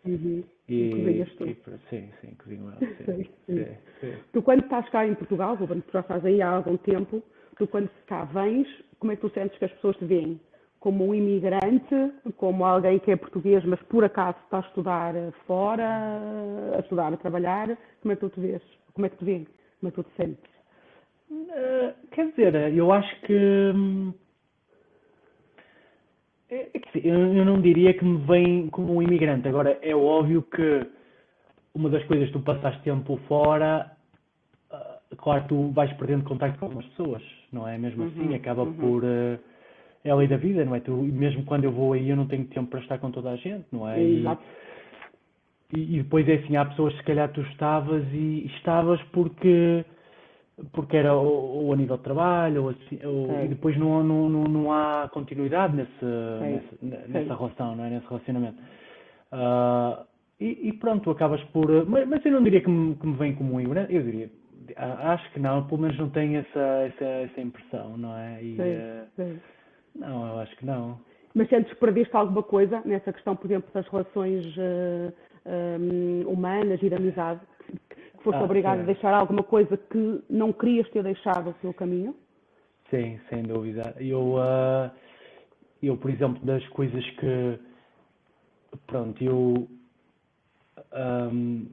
Uhum. E e, cozinhas tu. sim, cozinho eu, sim, Sim, sim. sim, sim. Tu quando estás cá em Portugal, Ruben, tu já estás aí há algum tempo, tu quando cá vens, como é que tu sentes que as pessoas te veem? Como um imigrante, como alguém que é português, mas por acaso está a estudar fora, a estudar, a trabalhar, como é que tu te vês? Como é que te veem? Como é que tu te sentes? Quer dizer, eu acho que. Que assim, eu não diria que me vem como um imigrante. Agora, é óbvio que uma das coisas que tu passaste tempo fora, claro, tu vais perdendo contacto com algumas pessoas, não é? Mesmo assim, Uhum, acaba uhum. por. É a lei da vida, não é? Mesmo quando eu vou aí, eu não tenho tempo para estar com toda a gente, não é? Exato. E depois é assim, há pessoas que se calhar tu estavas e estavas porque era ou a nível de trabalho, e Sei, depois não há continuidade sei, nessa sei. relação, não é? Nesse relacionamento. Ah, e pronto, tu acabas por. Mas eu não diria que me vem como um imigrante, eu diria. Acho que não, pelo menos não tenho essa impressão, não é? Sei, sei. Não, eu acho que não. Mas sentes que perdeste alguma coisa nessa questão, por exemplo, das relações humanas e de amizade? Que foste obrigado a Sim, deixar alguma coisa que não querias ter deixado pelo caminho? sim, sem dúvida. Eu, por exemplo, das coisas que, pronto, ahm,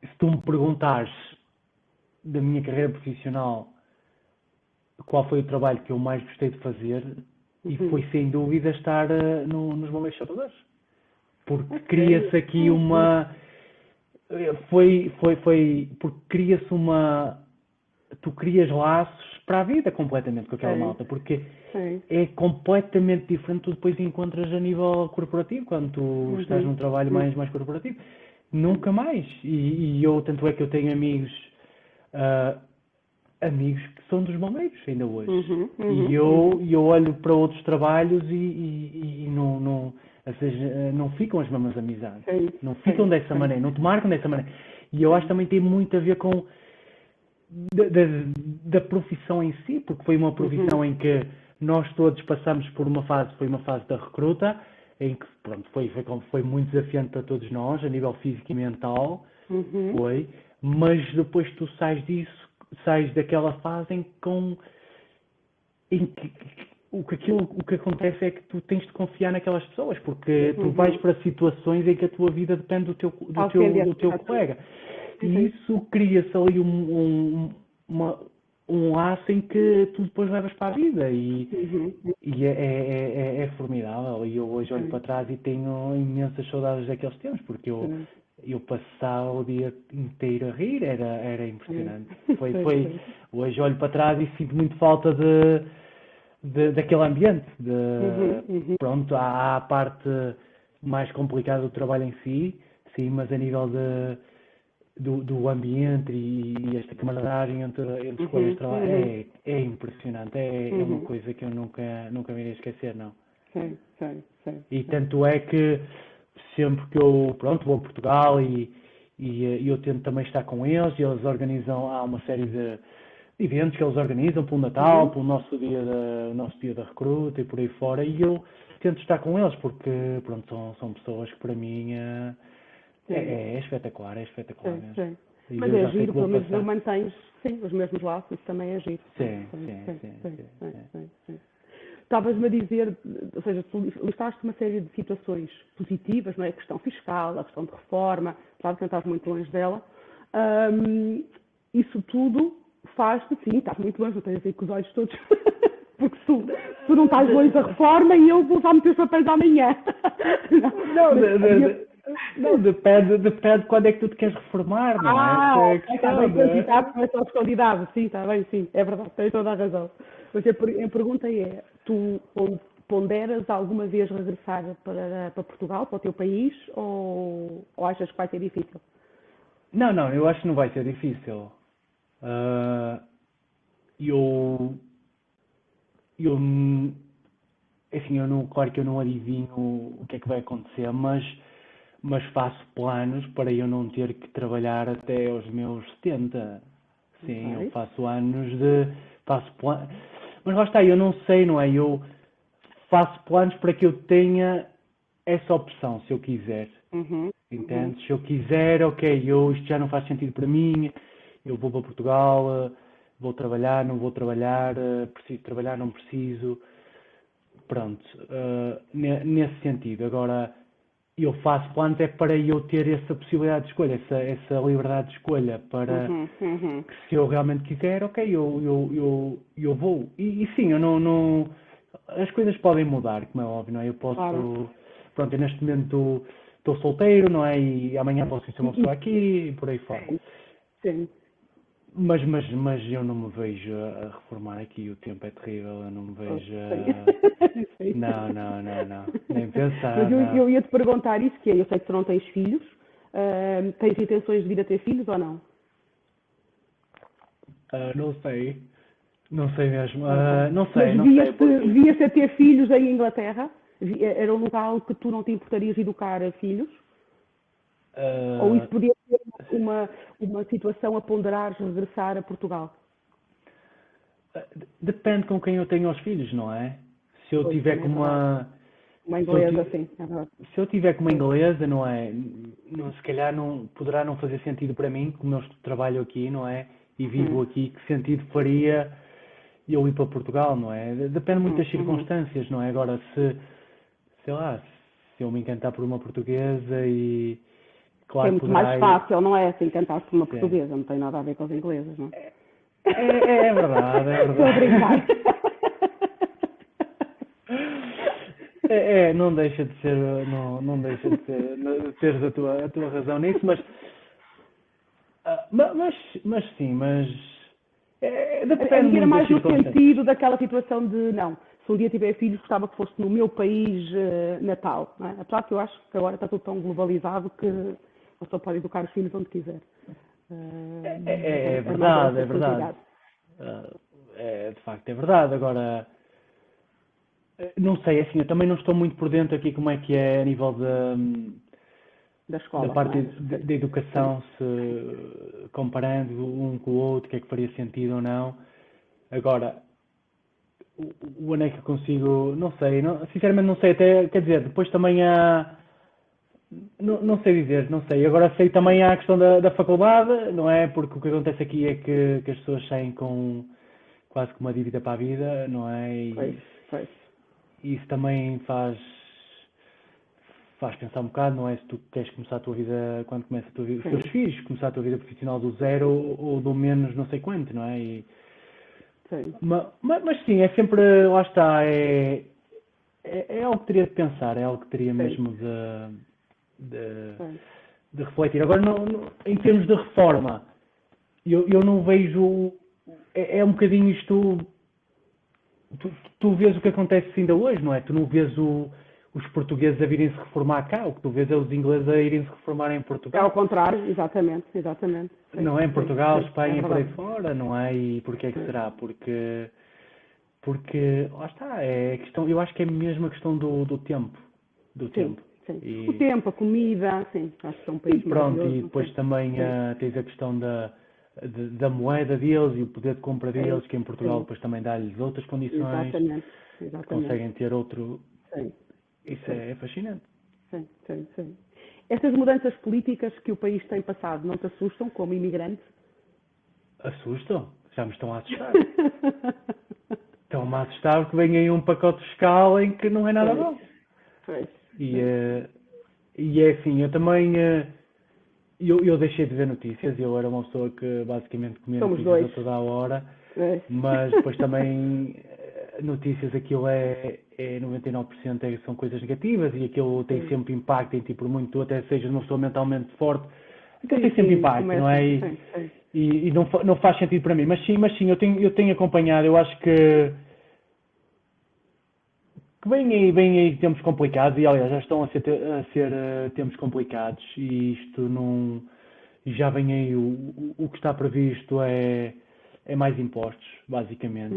se tu me perguntares da minha carreira profissional, qual foi o trabalho que eu mais gostei de fazer, e foi sem dúvida estar nos Bombeiros Salvadores. Porque cria-se aqui uma. Porque cria-se uma. Tu crias laços para a vida completamente com aquela malta, porque é completamente diferente. Tu depois encontras a nível corporativo, quando tu estás num trabalho mais corporativo. Nunca mais. E eu, tanto é que eu tenho amigos que são dos bombeiros ainda hoje. E eu olho para outros trabalhos e não, ou seja, não ficam as mesmas amizades. Não ficam dessa maneira, não te marcam dessa maneira. E eu acho que também tem muito a ver com da profissão em si, porque foi uma profissão em que nós todos passamos por uma fase, foi uma fase da recruta, em que pronto, foi muito desafiante para todos nós, a nível físico e mental, foi, mas depois tu sais daquela fase em que o que acontece é que tu tens de confiar naquelas pessoas, porque tu vais para situações em que a tua vida depende do teu colega. E isso cria-se ali um laço em que tu depois levas para a vida e é formidável. E eu hoje olho para trás e tenho imensas saudades daqueles tempos, porque eu passava o dia inteiro a rir, era impressionante. Hoje olho para trás e sinto muito falta daquele ambiente. Pronto, há a parte mais complicada do trabalho em si, sim, mas a nível do ambiente e esta camaradagem entre os colegas de trabalho é impressionante, é uma coisa que eu nunca me irei esquecer, não. E tanto é que sempre que eu vou a Portugal e eu tento também estar com eles, e eles organizam, há uma série de eventos que eles organizam pelo Natal, pelo nosso dia da recruta e por aí fora, e eu tento estar com eles porque pronto, são pessoas que para mim é espetacular, mesmo. Mas é giro, pelo menos não mantens os mesmos laços, isso também é giro. Sim. Estavas-me a dizer, ou seja, tu listaste uma série de situações positivas, não é? A questão fiscal, a questão de reforma, claro que não estás muito longe dela. Isso tudo faz-te, sim, estás muito longe, não tens a ver com os olhos todos, porque tu não estás longe da reforma e eu vou usar meter os papéis amanhã. Não, depende de quando é que tu te queres reformar, não é? Está bem, começa aos convidados, sim, está bem, sim, é verdade, tens toda a razão. Mas a pergunta é, tu ponderas alguma vez regressar para Portugal, para o teu país, ou achas que vai ser difícil? Não, eu acho que não vai ser difícil. Claro que eu não adivinho o que é que vai acontecer, mas faço planos para eu não ter que trabalhar até aos meus 70. Sim, eu faço planos. Mas lá está, eu não sei, não é? Eu faço planos para que eu tenha essa opção, se eu quiser. Entendes? Se eu quiser, isto já não faz sentido para mim, eu vou para Portugal, vou trabalhar, não vou trabalhar, preciso trabalhar, não preciso. Pronto, nesse sentido. Agora, eu faço planos é para eu ter essa possibilidade de escolha, essa liberdade de escolha, para que se eu realmente quiser, eu vou. E sim, eu não as coisas podem mudar, como é óbvio, não é? Eu posso, pronto, eu neste momento estou solteiro, não é? E amanhã posso ser uma pessoa aqui e por aí fora. Sim. Mas eu não me vejo a reformar aqui, o tempo é terrível, eu não me vejo Não, nem pensar. Mas eu ia te perguntar isso, que é, eu sei que tu não tens filhos, tens intenções de vir a ter filhos ou não? Não sei mesmo, não sei. Mas devias a ter filhos em Inglaterra? Era um local que tu não te importarias de educar filhos? Ou isso podia ser uma situação a ponderar regressar a Portugal? Depende com quem eu tenho os filhos, não é? Se eu tiver com uma inglesa, sim, é verdade. Se eu tiver com uma inglesa, não é? Se calhar poderá não fazer sentido para mim, como eu trabalho aqui, não é? E vivo aqui, que sentido faria eu ir para Portugal, não é? Depende muito das circunstâncias, não é? Agora, sei lá, se eu me encantar por uma portuguesa e claro, muito mais fácil, não é? Assim, cantar por uma portuguesa, não tem nada a ver com os ingleses, não é? É verdade, é Estou a verdade. brincar. Não deixa de ser, não deixa de ser, teres a tua razão nisso, mas sim, A depende minha era muito das mais no circunstâncias. sentido daquela situação de, não, se um dia tiver filhos, gostava que fosse no meu país natal, não é? Apesar que eu acho que agora está tudo tão globalizado que a pessoa pode educar os filhos onde quiser. É mais verdade, essa é verdade. facilidade. De facto, é verdade. Agora, não sei, assim, eu também não estou muito por dentro aqui como é que é a nível Da da escola, não parte é? da educação, se comparando um com o outro, o que é que faria sentido ou não. Agora, onde é que eu consigo, não sei, sinceramente não sei, até, quer dizer, depois também há, não sei dizer, não sei. Agora sei também há a questão da faculdade, não é? Porque o que acontece aqui é que as pessoas saem com quase que uma dívida para a vida, não é? Pois. E isso também faz pensar um bocado, não é? Se tu queres começar a tua vida, quando começa a tua vida, os teus filhos, começar a tua vida profissional do zero ou do menos não sei quanto, não é? Sim. Mas sim, é sempre, lá está, é algo que teria de pensar, é algo que teria mesmo de refletir. Agora, em termos de reforma, eu não vejo, é um bocadinho isto, tu vês o que acontece ainda hoje, não é? Tu não vês os portugueses a virem se reformar cá, o que tu vês é os ingleses a irem se reformar em É Portugal. ao contrário, exatamente. Sim, Não é em Portugal, sim, Espanha é e por aí verdade. fora, não é? E porquê é que será? Porque lá está, é questão, eu acho que é mesmo a questão do tempo. Do Sim, tempo. sim. O E, tempo, a comida, sim, acho que é um e país pronto, e maravilhoso, depois sim. também Sim, tens a questão da moeda deles e o poder de compra é, deles, que em Portugal sim, depois também dá-lhes outras condições, exatamente. conseguem ter outro. Sim, Isso sim, é fascinante. sim. Estas mudanças políticas que o país tem passado não te assustam como imigrante? Assustam, já me estão a assustar. Estão-me a assustar porque vem aí um pacote fiscal em que não é nada bom. Pois. E é assim, eu também. Eu deixei de ver notícias, eu era uma pessoa que basicamente comia Somos notícias dois. a toda a hora, Pois. mas depois também notícias aquilo 99% são coisas negativas e aquilo tem Sim. sempre impacto em ti, por muito tu até sejas uma pessoa mentalmente forte, aquilo Sim, tem sempre impacto, não começa. é? Sim. E não faz sentido para mim, mas sim, eu tenho acompanhado, eu acho que vem aí tempos complicados e aliás já estão a ser tempos complicados e isto não já vem aí o que está previsto é mais impostos, basicamente.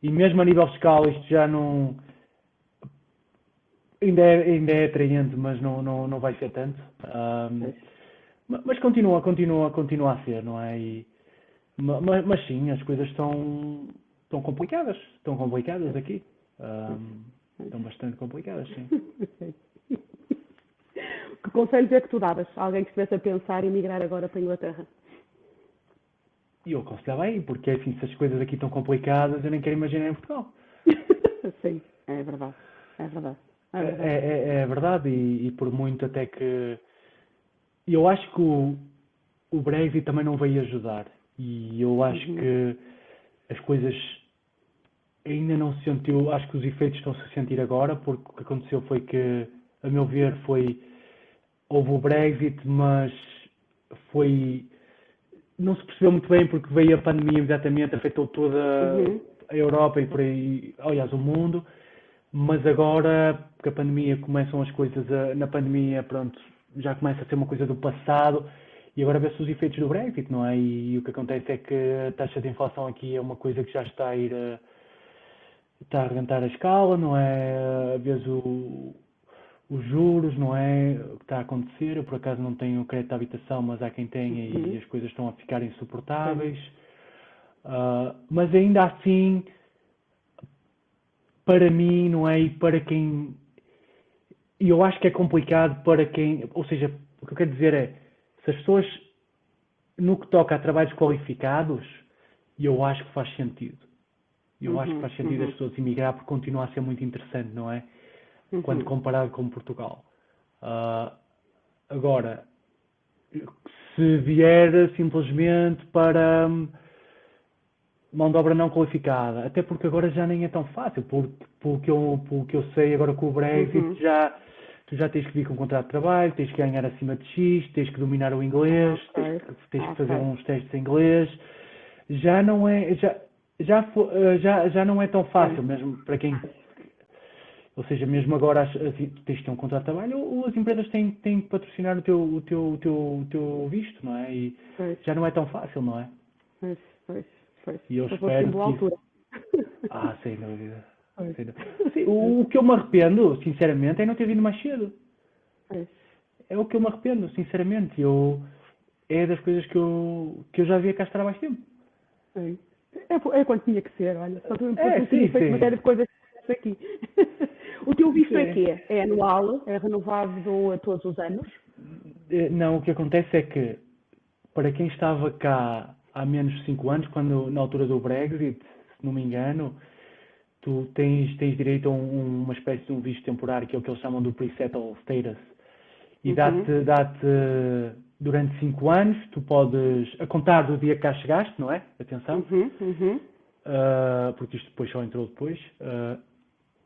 E mesmo a nível fiscal isto já não ainda é atraente, mas não vai ser tanto. Mas continua a ser, não é? Mas sim, as coisas estão complicadas aqui. Estão bastante complicadas, sim. Que conselhos é que tu davas a alguém que estivesse a pensar em migrar agora para a Inglaterra? E eu aconselhava aí, porque assim, se as coisas aqui estão complicadas, eu nem quero imaginar em Portugal. Sim, é verdade. É verdade, e por muito até que. Eu acho que o Brexit também não veio ajudar. E eu acho que as coisas ainda não se sentiu. Acho que os efeitos estão-se a sentir agora, porque o que aconteceu foi que, a meu ver, houve o Brexit, mas foi. Não se percebeu muito bem porque veio a pandemia imediatamente, afetou toda a Europa e por aí, aliás, o mundo. Mas agora, porque a pandemia começam as coisas, na pandemia, pronto, já começa a ser uma coisa do passado e agora vê-se os efeitos do Brexit, não é? E o que acontece é que a taxa de inflação aqui é uma coisa que já está a ir está a arrebentar a escala, não é? Vês os juros, não é? O que está a acontecer. Eu, por acaso, não tenho crédito de habitação, mas há quem tenha e as coisas estão a ficar insuportáveis. Mas ainda assim, para mim, não é? E para quem. E eu acho que é complicado para quem. Ou seja, o que eu quero dizer é, se as pessoas, no que toca a trabalhos qualificados, eu acho que faz sentido. Eu acho que faz sentido as pessoas emigrar porque continua a ser muito interessante, não é? Quando comparado com Portugal. Agora, se vier simplesmente para mão de obra não qualificada, até porque agora já nem é tão fácil, pelo que eu sei agora com o Brexit, Uhum. tu já tens que vir com um contrato de trabalho, tens que ganhar acima de X, tens que dominar o inglês, Ok. tens que fazer Ok. uns testes em inglês, já não é, já não é tão fácil, Sim. mesmo para quem, ou seja, mesmo agora tens que ter um contrato de trabalho, ou as empresas têm que patrocinar o teu visto, não é? E Pois, já não é tão fácil, não é? pois, pois, pois. E eu Só foste em espero boa que isso. altura. Sem dúvida. Pois, Sem dúvida. Sim, pois, o que eu me arrependo, sinceramente, é não ter vindo mais cedo. pois. É o que eu me arrependo, sinceramente. É das coisas que eu já devia cá estar há mais tempo. Sim. É quando tinha que ser, olha. Para tu teria Sim, feito uma sim. série de coisas aqui. O teu visto é Sim. quê? É anual? É renovado a todos os anos? Não, o que acontece é que, para quem estava cá há menos de 5 anos, na altura do Brexit, se não me engano, tu tens direito a uma espécie de um visto temporário, que é o que eles chamam do pre-settle status. E Uhum, dá-te durante 5 anos, tu podes, a contar do dia que cá chegaste, não é? Atenção, uhum, uhum, porque isto depois só entrou depois,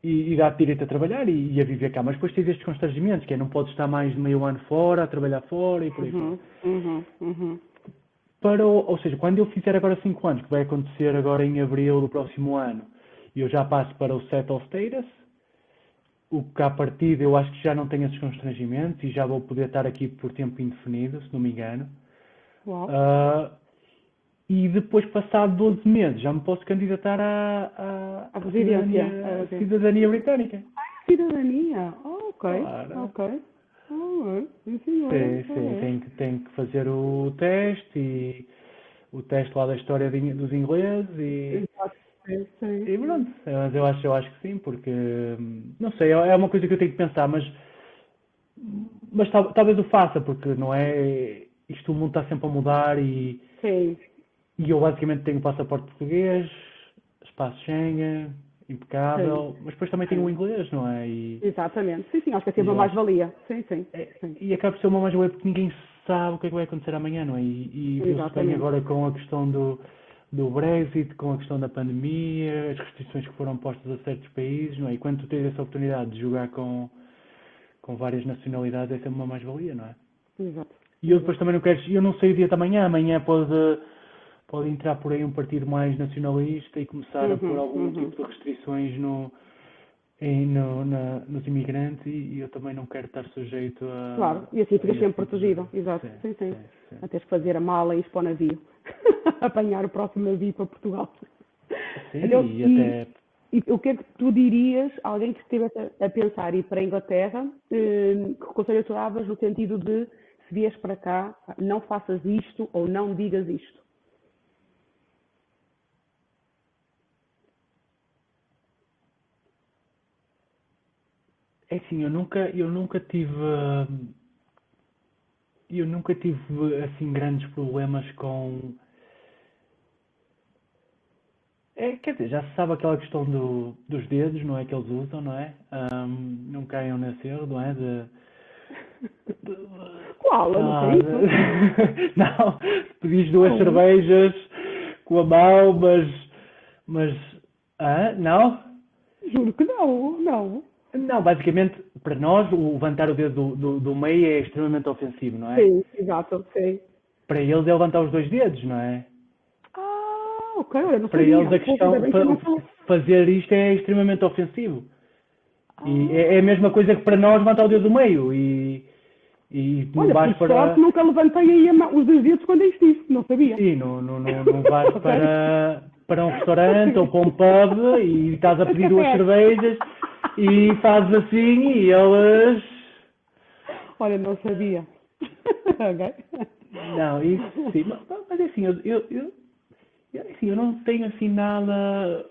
e dá-te direito a trabalhar e a viver cá. Mas depois tens estes constrangimentos, que é não podes estar mais de meio ano fora, a trabalhar fora e por aí fora. uhum, uhum, uhum. Ou seja, quando eu fizer agora 5 anos, que vai acontecer agora em abril do próximo ano, e eu já passo para o settle status, o que à partida eu acho que já não tenho esses constrangimentos e já vou poder estar aqui por tempo indefinido, se não me engano. Uau. Ah, e depois, passado 12 meses, já me posso candidatar A à residência. cidadania britânica. Cidadania. Oh, ok, Claro. ok. Oh, sim, senhora. Sim, sim, tem que fazer o teste e o teste lá da história dos ingleses Exato. Sim, sim. e pronto. Mas eu acho que sim, porque não sei, é uma coisa que eu tenho que pensar, mas talvez o faça, porque não é. Isto o mundo está sempre a mudar Sim, e eu basicamente tenho o passaporte português, espaço Schengen, sim, impecável, mas depois também tenho o sim. inglês, não é? E, Exatamente. Sim, sim, acho que é e sempre uma eu acho. mais-valia. Sim, sim, sim. E acaba por ser uma mais-valia porque ninguém sabe o que é que vai acontecer amanhã, não é? E viu-se bem Exatamente. agora com a questão do Brexit, com a questão da pandemia, as restrições que foram postas a certos países, não é? E quando tu tens essa oportunidade de jogar com várias nacionalidades, é sempre uma mais-valia, não é? Exato. E eu depois Exato. também não quero, eu não sei o dia de amanhã, amanhã pode entrar por aí um partido mais nacionalista e começar a pôr Uhum, algum uhum. tipo de restrições nos imigrantes e eu também não quero estar sujeito Claro, e assim a ficas esse sempre tipo de. protegido. Exato. Sim, Sim, sim. sim, sim. A teres que fazer a mala e ir para o navio. Apanhar o próximo navio para Portugal. Sim, Então, e até. e o que é que tu dirias a alguém que estivesse a pensar ir para a Inglaterra? Que conselho tu davas no sentido de se vies para cá, não faças isto ou não digas isto? É assim, eu nunca tive assim grandes problemas com. Quer dizer, já se sabe aquela questão dos dedos, não é? Que eles usam, não é? Não caiam nesse erro, não é? Qual? Eu Sei não lá, sei isso. não, pedis duas Não. cervejas com a mão, mas, não? Juro que não. Não. Não, basicamente, para nós, o levantar o dedo do meio é extremamente ofensivo, não é? Sim, exato, sim. Para eles é levantar os dois dedos, não é? Ah, ok, eu não Para eles sabia. a Pouco, ainda questão, bem que eu não falei. fazer isto é extremamente ofensivo. E é a mesma Ah, coisa que para nós levantar o dedo do meio e não olha, vais por sorte para. nunca levantei aí os dois dedos quando exististe, não sabia. Sim, não vais Ok? para um restaurante ou para um pub e estás a Mas pedir duas café. cervejas e fazes assim e eles. Olha, não sabia. Ok. Não, isso sim. Mas é assim, assim, eu não tenho assim nada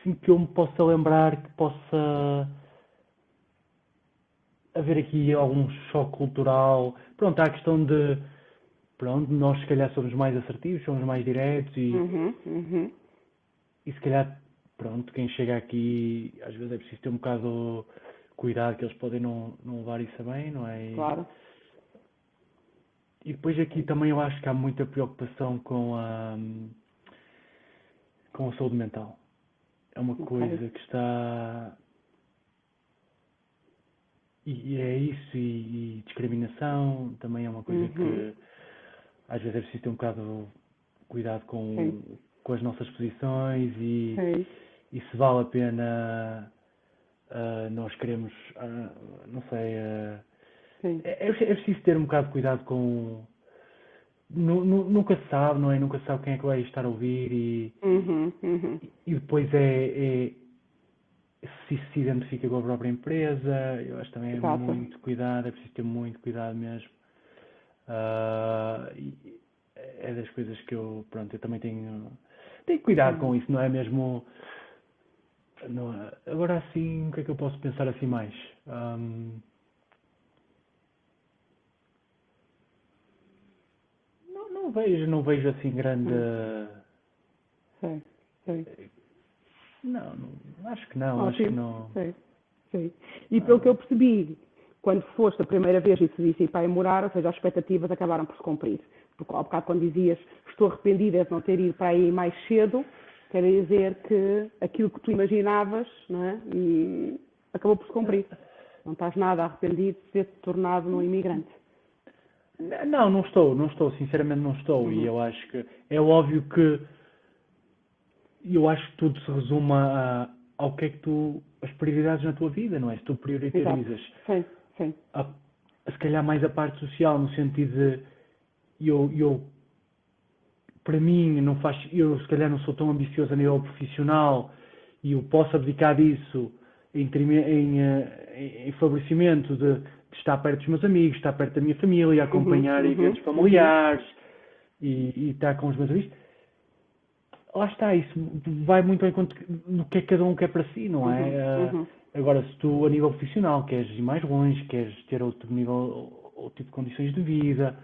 assim, que eu me possa lembrar que possa haver aqui algum choque cultural. Pronto, há a questão de. Pronto, nós se calhar somos mais assertivos, somos mais diretos Uhum, uhum. e se calhar, pronto, quem chega aqui às vezes é preciso ter um bocado cuidado que eles podem não levar isso a bem, não é? Claro. E depois aqui também eu acho que há muita preocupação com a saúde mental. É uma coisa que está... E é isso, e discriminação também é uma coisa que às vezes é preciso ter um bocado cuidado com as nossas posições e se vale a pena nós queremos, não sei, é preciso ter um bocado de cuidado com... Nunca se sabe, não é? Nunca se sabe quem é que vai estar a ouvir e depois se se identifica com a própria empresa, eu acho que também é muito cuidado, é preciso ter muito cuidado mesmo. É das coisas que eu também tenho cuidado com isso, não é mesmo... Não, agora assim, o que é que eu posso pensar assim mais? Não vejo assim grande... Não, acho que não, acho que não. Sei. E pelo que eu percebi, quando foste a primeira vez e se disse para ir morar, ou seja, as expectativas acabaram por se cumprir. Porque ao bocado quando dizias estou arrependida de não ter ido para aí mais cedo, quer dizer que aquilo que tu imaginavas, não é? Acabou por se cumprir. Não estás nada arrependido de ter-te tornado um imigrante. Não estou, sinceramente não estou. E eu acho que é óbvio que tudo se resume ao que é que as prioridades na tua vida, não é? Se tu priorizas se calhar mais a parte social, no sentido de para mim eu se calhar não sou tão ambicioso a nível profissional e eu posso abdicar disso em favorecimento de estar perto dos meus amigos, estar perto da minha família, acompanhar eventos familiares e estar com os meus amigos. Lá está, isso vai muito ao encontro do que cada um quer para si, não é? Agora, se tu, a nível profissional, queres ir mais longe, queres ter outro nível, outro tipo de condições de vida,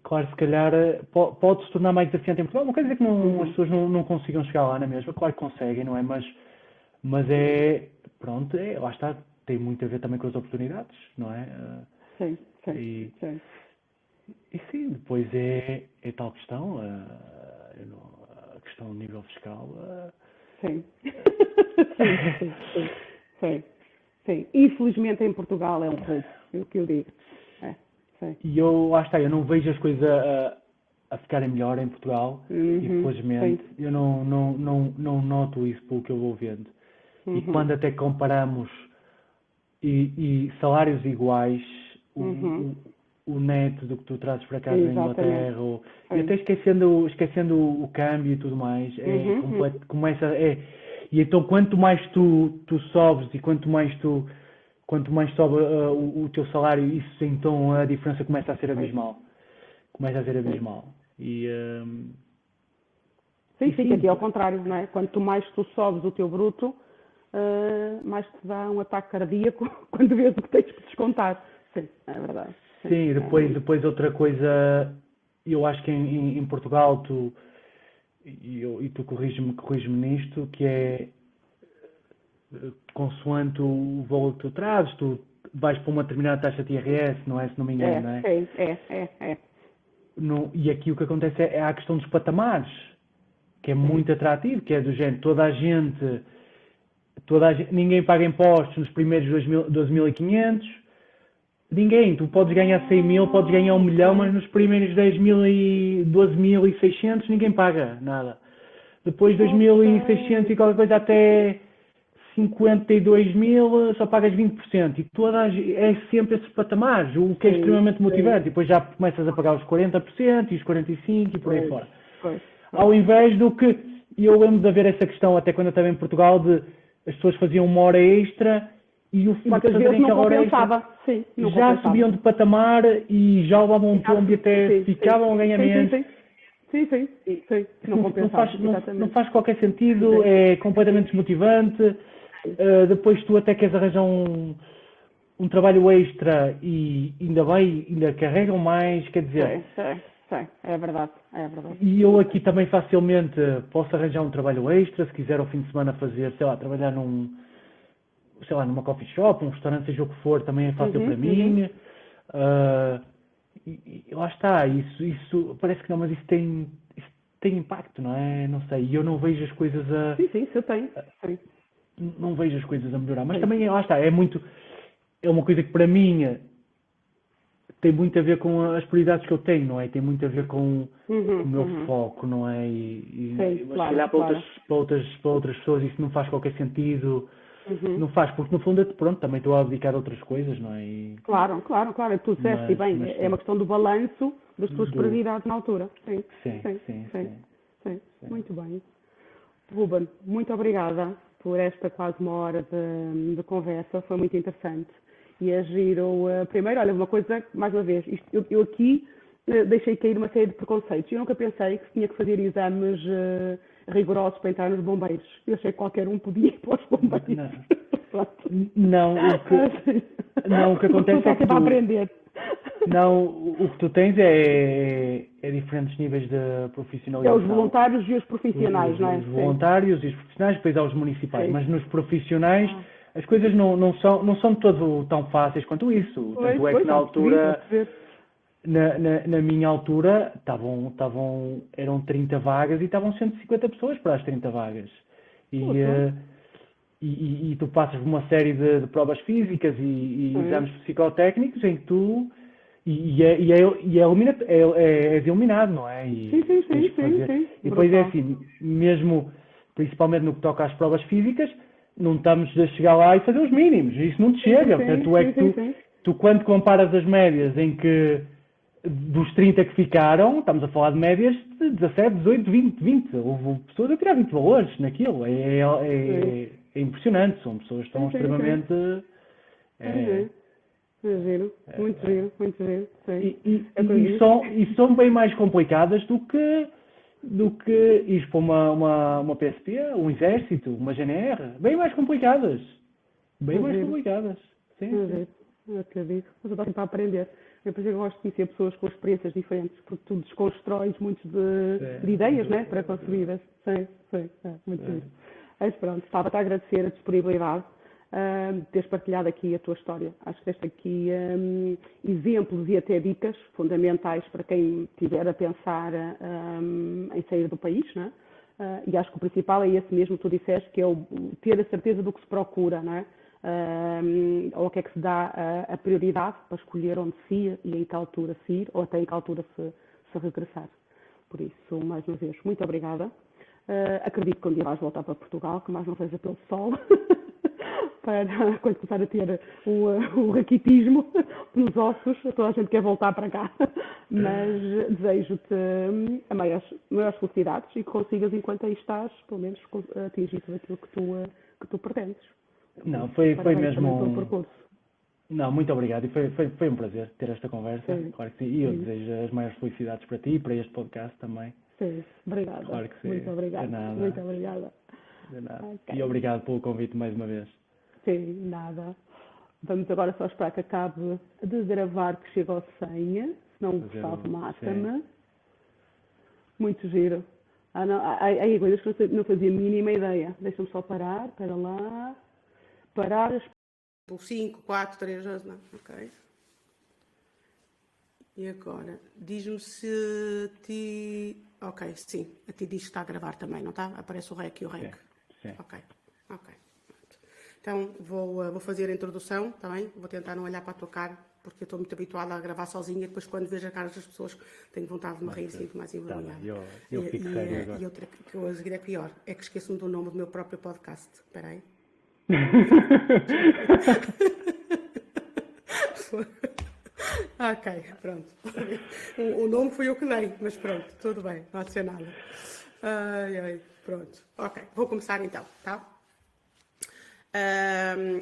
claro, se calhar pode se tornar mais desafiante em Portugal. Não quer dizer que as pessoas não consigam chegar lá na mesma, claro que conseguem, não é? Mas lá está, tem muito a ver também com as oportunidades, não é? Sim. E sim, depois é tal questão, a questão do nível fiscal. Sim. Sim. Infelizmente em Portugal é um roubo, é o que eu digo. E lá está, eu não vejo as coisas a ficarem melhor em Portugal, infelizmente. Eu não noto isso pelo que eu vou vendo. E quando até comparamos e salários iguais, o neto do que tu trazes para casa da Inglaterra, e até esquecendo o câmbio e tudo mais, e então quanto mais tu sobes e quanto mais sobe o teu salário, isso então a diferença começa a ser abismal. E sim, aqui é ao contrário, não é? Quanto mais tu sobes o teu bruto, mais te dá um ataque cardíaco quando vês o que tens que descontar. Sim, é verdade. Sim, depois outra coisa, eu acho que em Portugal tu corrige-me nisto, que é consoante o valor que tu trazes, tu vais para uma determinada taxa de IRS, não é? Se não me engano, não é? É. E aqui o que acontece é a questão dos patamares, que é muito atrativo, que é do género, toda a gente, ninguém paga impostos nos primeiros 12.500, ninguém, tu podes ganhar 100.000, podes ganhar 1 milhão, mas nos primeiros 10.000 e 12.600 ninguém paga nada. Depois 2.600 e qualquer coisa até 52.000 só pagas 20%. E é sempre esses patamares, o que é extremamente motivante. E depois já começas a pagar os 40% e os 45% e por aí fora. Ao invés do que, eu lembro de haver essa questão até quando eu estava em Portugal, de as pessoas faziam uma hora extra e o facto de fazerem aquela hora extra já subiam de patamar e já levavam um tombo e até ficavam a ganhar menos. Sim. Não faz qualquer sentido, é completamente desmotivante. Depois tu até queres arranjar um trabalho extra e ainda carregam mais, quer dizer... Sim, é verdade. E eu aqui também facilmente posso arranjar um trabalho extra, se quiser ao fim de semana fazer, sei lá, trabalhar sei lá, numa coffee shop, um restaurante, seja o que for, também é fácil para mim. E lá está, isso parece que não, mas isso tem impacto, não é? Não sei, e eu não vejo as coisas Sim, isso eu tenho. Sim. não vejo as coisas a melhorar, mas Sim. também, lá está, é uma coisa que para mim tem muito a ver com as prioridades que eu tenho, não é? Tem muito a ver com o meu foco, não é? Sim, Mas claro, se calhar claro. para outras pessoas isso não faz qualquer sentido, não faz, porque no fundo, pronto, também estou a dedicar a outras coisas, não é? Claro, tu disseste, e bem, Mas é uma sim, questão do balanço das tuas do, prioridades na altura. Sim, sim, sim, sim, sim, sim, sim. sim. Muito bem. Ruben, muito obrigada por esta quase uma hora de conversa, foi muito interessante. E é giro. Primeiro, olha, uma coisa, mais uma vez, eu aqui deixei cair uma série de preconceitos. Eu nunca pensei que se tinha que fazer exames rigorosos para entrar nos bombeiros. Eu achei que qualquer um podia ir para os bombeiros. Não, Pronto. não, o que Uma pessoa acontece é está que sempre a tu, aprender. não, o que tu tens é diferentes níveis de É os profissionalização. voluntários e os profissionais, não é? Os Sim. voluntários e os profissionais, depois há os municipais, Sim. mas nos profissionais as coisas não são de todo tão fáceis quanto isso. Pois, Tanto é que pois, na já percebi, já altura, percebi. na minha altura, eram 30 vagas e estavam 150 pessoas para as 30 vagas. E, Poxa. eh, e tu passas por uma série de provas físicas e Sim. exames psicotécnicos em que tu és eliminado, não é? Sim, sim, E tens sim, que sim, fazer. sim. E depois é Brutal. assim, mesmo principalmente no que toca às provas físicas, não estamos a chegar lá e fazer os mínimos. Isso não te Sim, sim, chega. Portanto, sim, tu é sim, que sim, sim. tu quando comparas as médias em que dos 30 que ficaram, estamos a falar de médias de 17, 18, 20. Houve pessoas a tirar 20 valores naquilo. Sim, É impressionante. São pessoas que estão sim, sim, sim. extremamente. É, Sim. É giro, muito é, giro, muito giro, sim. e, e, É o que eu e digo. são bem mais complicadas do que ir para uma PSP, um exército, uma GNR. Bem mais complicadas. Bem É mais giro, complicadas. Sim, é sim. giro. É o que eu digo. Mas eu estou sempre a aprender. Eu, por isso, eu gosto de conhecer pessoas com experiências diferentes, porque tu desconstróis muitos de ideias, né, para concebidas. Sim, sim, muito giro. Mas pronto, estava-te a agradecer a disponibilidade, de teres partilhado aqui a tua história. Acho que deste aqui exemplos e até dicas fundamentais para quem estiver a pensar em sair do país, né? E acho que o principal é esse mesmo que tu disseste, que é o ter a certeza do que se procura, não é? Ou o que é que se dá a prioridade para escolher onde se ir e em que altura se ir, ou até em que altura se regressar. Por isso, mais uma vez, muito obrigada. Acredito que um dia vais voltar para Portugal, que mais não seja pelo sol, para quando começar a ter o raquitismo nos ossos, toda a gente quer voltar para cá. Mas desejo-te maiores felicidades e que consigas, enquanto aí estás, pelo menos atingir tudo aquilo que tu pretendes. Por Não, isso, foi parabéns mesmo. também pelo percurso. Não, muito obrigado. E foi um prazer ter esta conversa. Sim, Claro que sim. E eu sim, desejo as maiores felicidades para ti e para este podcast também. sim. Obrigada. Claro que Muito sim. De obrigada. Muito nada. obrigada. De nada. E Ok. obrigado pelo convite mais uma vez. Sim, nada. Vamos agora só esperar que acabe de gravar, que chega ao 100. Se não, o Fazer Gustavo sim. mata-me. Muito giro. Não, há coisas que eu não fazia a mínima ideia. Deixa-me só parar. Espera lá. Parar. 5, 4, 3, 2, não. Ok. E agora? Diz-me se ti... Ok, sim. A ti diz que está a gravar também, não está? Aparece o REC e o REC. Sim. Ok. Então, vou fazer a introdução, está bem? Vou tentar não olhar para a tua cara, porque eu estou muito habituada a gravar sozinha, depois quando vejo a cara das pessoas tenho vontade de me rir e sinto mais envergonhada. Eu fico sério agora. E outra que eu a seguir é pior, é que esqueço-me do nome do meu próprio podcast. Espera aí. Ok, pronto. O nome fui eu que dei, mas pronto, tudo bem, não há de ser nada. Pronto. Ok, vou começar então, tá?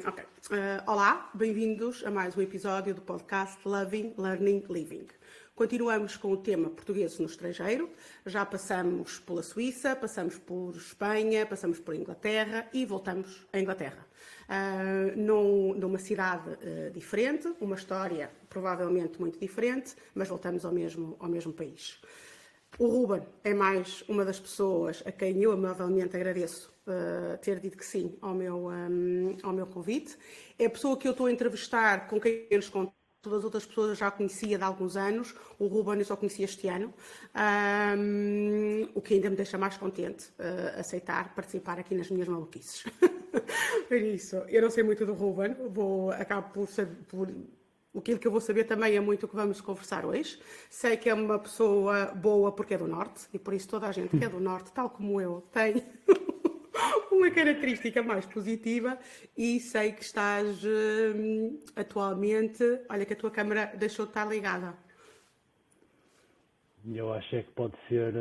Ok. Olá, bem-vindos a mais um episódio do podcast Loving, Learning, Living. Continuamos com o tema português no estrangeiro. Já passamos pela Suíça, passamos por Espanha, passamos por Inglaterra e voltamos à Inglaterra. Numa cidade diferente, uma história provavelmente muito diferente, mas voltamos ao mesmo país. O Ruben é mais uma das pessoas a quem eu amavelmente agradeço ter dito que sim ao meu convite. É a pessoa que eu estou a entrevistar, com quem eu lhes conto. Todas as outras pessoas eu já conhecia de alguns anos, o Ruben eu só conheci este ano, o que ainda me deixa mais contente aceitar participar aqui nas minhas maluquices. Por isso, eu não sei muito do Ruben, acabo por saber, aquilo que eu vou saber também é muito o que vamos conversar hoje. Sei que é uma pessoa boa porque é do Norte, e por isso toda a gente que é do Norte, tal como eu, tem uma característica mais positiva, e sei que estás atualmente, olha que a tua câmara deixou de estar ligada. Eu acho é que pode ser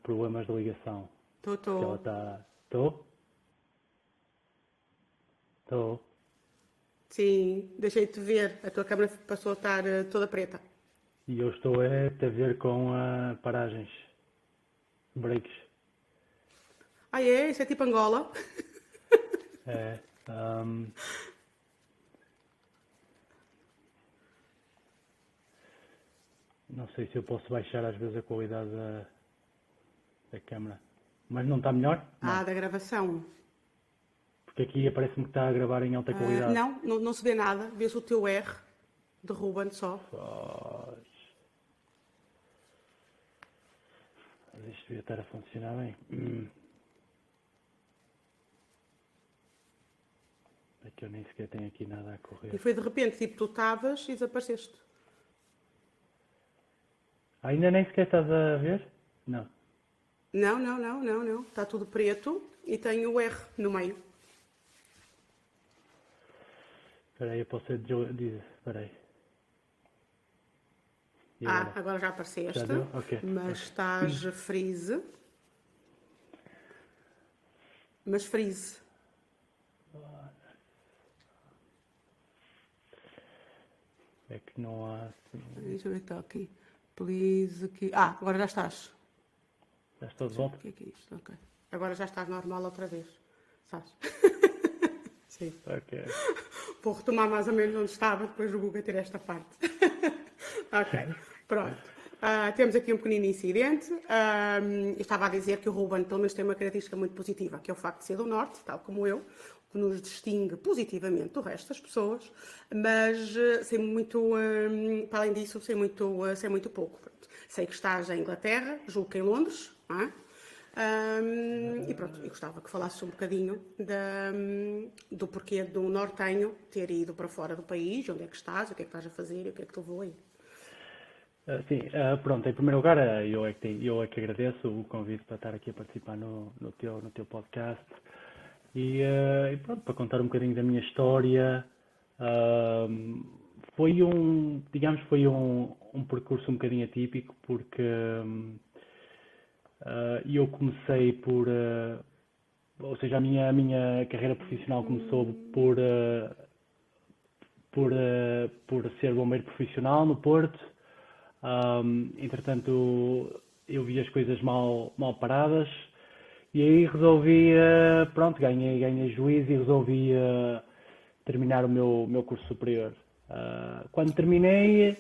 problemas de ligação. Que ela Estou. está. Estou? Estou. Sim, deixei-te ver, a tua câmara passou a estar toda preta. E eu estou a ver com paragens, breaks. Ah é? Isso é tipo Angola? É, não sei se eu posso baixar às vezes a qualidade da câmera. Mas não está melhor? Não. Ah, da gravação. Porque aqui aparece-me que está a gravar em alta qualidade. Não se vê nada, vê-se o teu R de Ruben só. Pois. Mas isto devia estar a funcionar bem. É que eu nem sequer tenho aqui nada a correr. E foi de repente, tipo, tu estavas e desapareceste. Ainda nem sequer estás a ver? Não. Não. Está tudo preto e tem o R no meio. Espera aí, eu posso dizer. Espera aí. E Agora já apareceste. Já deu? Ok. Mas estás freeze. Mas freeze. É que não há. Deixa eu ver que está aqui. Please aqui. Agora já estás. Já estou de volta? O que é isto? Ok. Agora já estás normal outra vez. Sabes? Sim. Ok. Vou retomar mais ou menos onde estava depois do Google ter esta parte. Ok, pronto. Temos aqui um pequenino incidente. Eu estava a dizer que o Ruben, pelo menos, tem uma característica muito positiva, que é o facto de ser do Norte, tal como eu, que nos distingue positivamente do resto das pessoas, mas sei muito, para além disso, sei muito pouco. Pronto. Sei que estás em Inglaterra, julgo que em Londres, não é? E pronto, eu gostava que falasses um bocadinho do porquê do nortenho ter ido para fora do país, onde é que estás, o que é que estás a fazer e o que é que te levou aí. Sim, pronto, em primeiro lugar, eu é que agradeço o convite para estar aqui a participar no teu podcast e pronto, para contar um bocadinho da minha história. Digamos, foi um percurso um bocadinho atípico, porque eu comecei ou seja, a minha carreira profissional começou por ser bombeiro profissional no Porto. Entretanto, eu vi as coisas mal paradas e aí resolvi, pronto, ganhei juízo e resolvi terminar o meu curso superior. Quando terminei,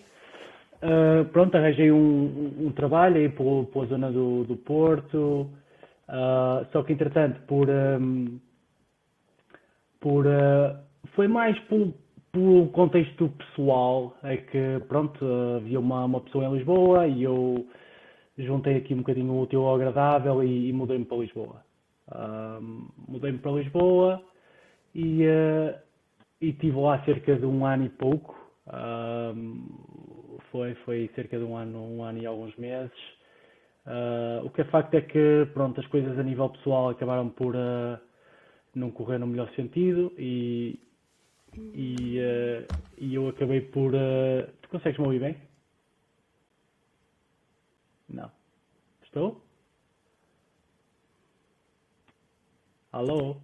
pronto, arranjei um trabalho aí pela zona do Porto, só que entretanto foi mais pelo contexto pessoal, é que pronto, havia uma pessoa em Lisboa e eu juntei aqui um bocadinho o útil ao agradável e mudei-me para Lisboa. Mudei-me para Lisboa e estive lá cerca de um ano e pouco. Foi cerca de um ano e alguns meses. O que é facto é que pronto, as coisas a nível pessoal acabaram por não correr no melhor sentido e eu acabei por. Tu consegues me ouvir bem? Não. Estou? Alô?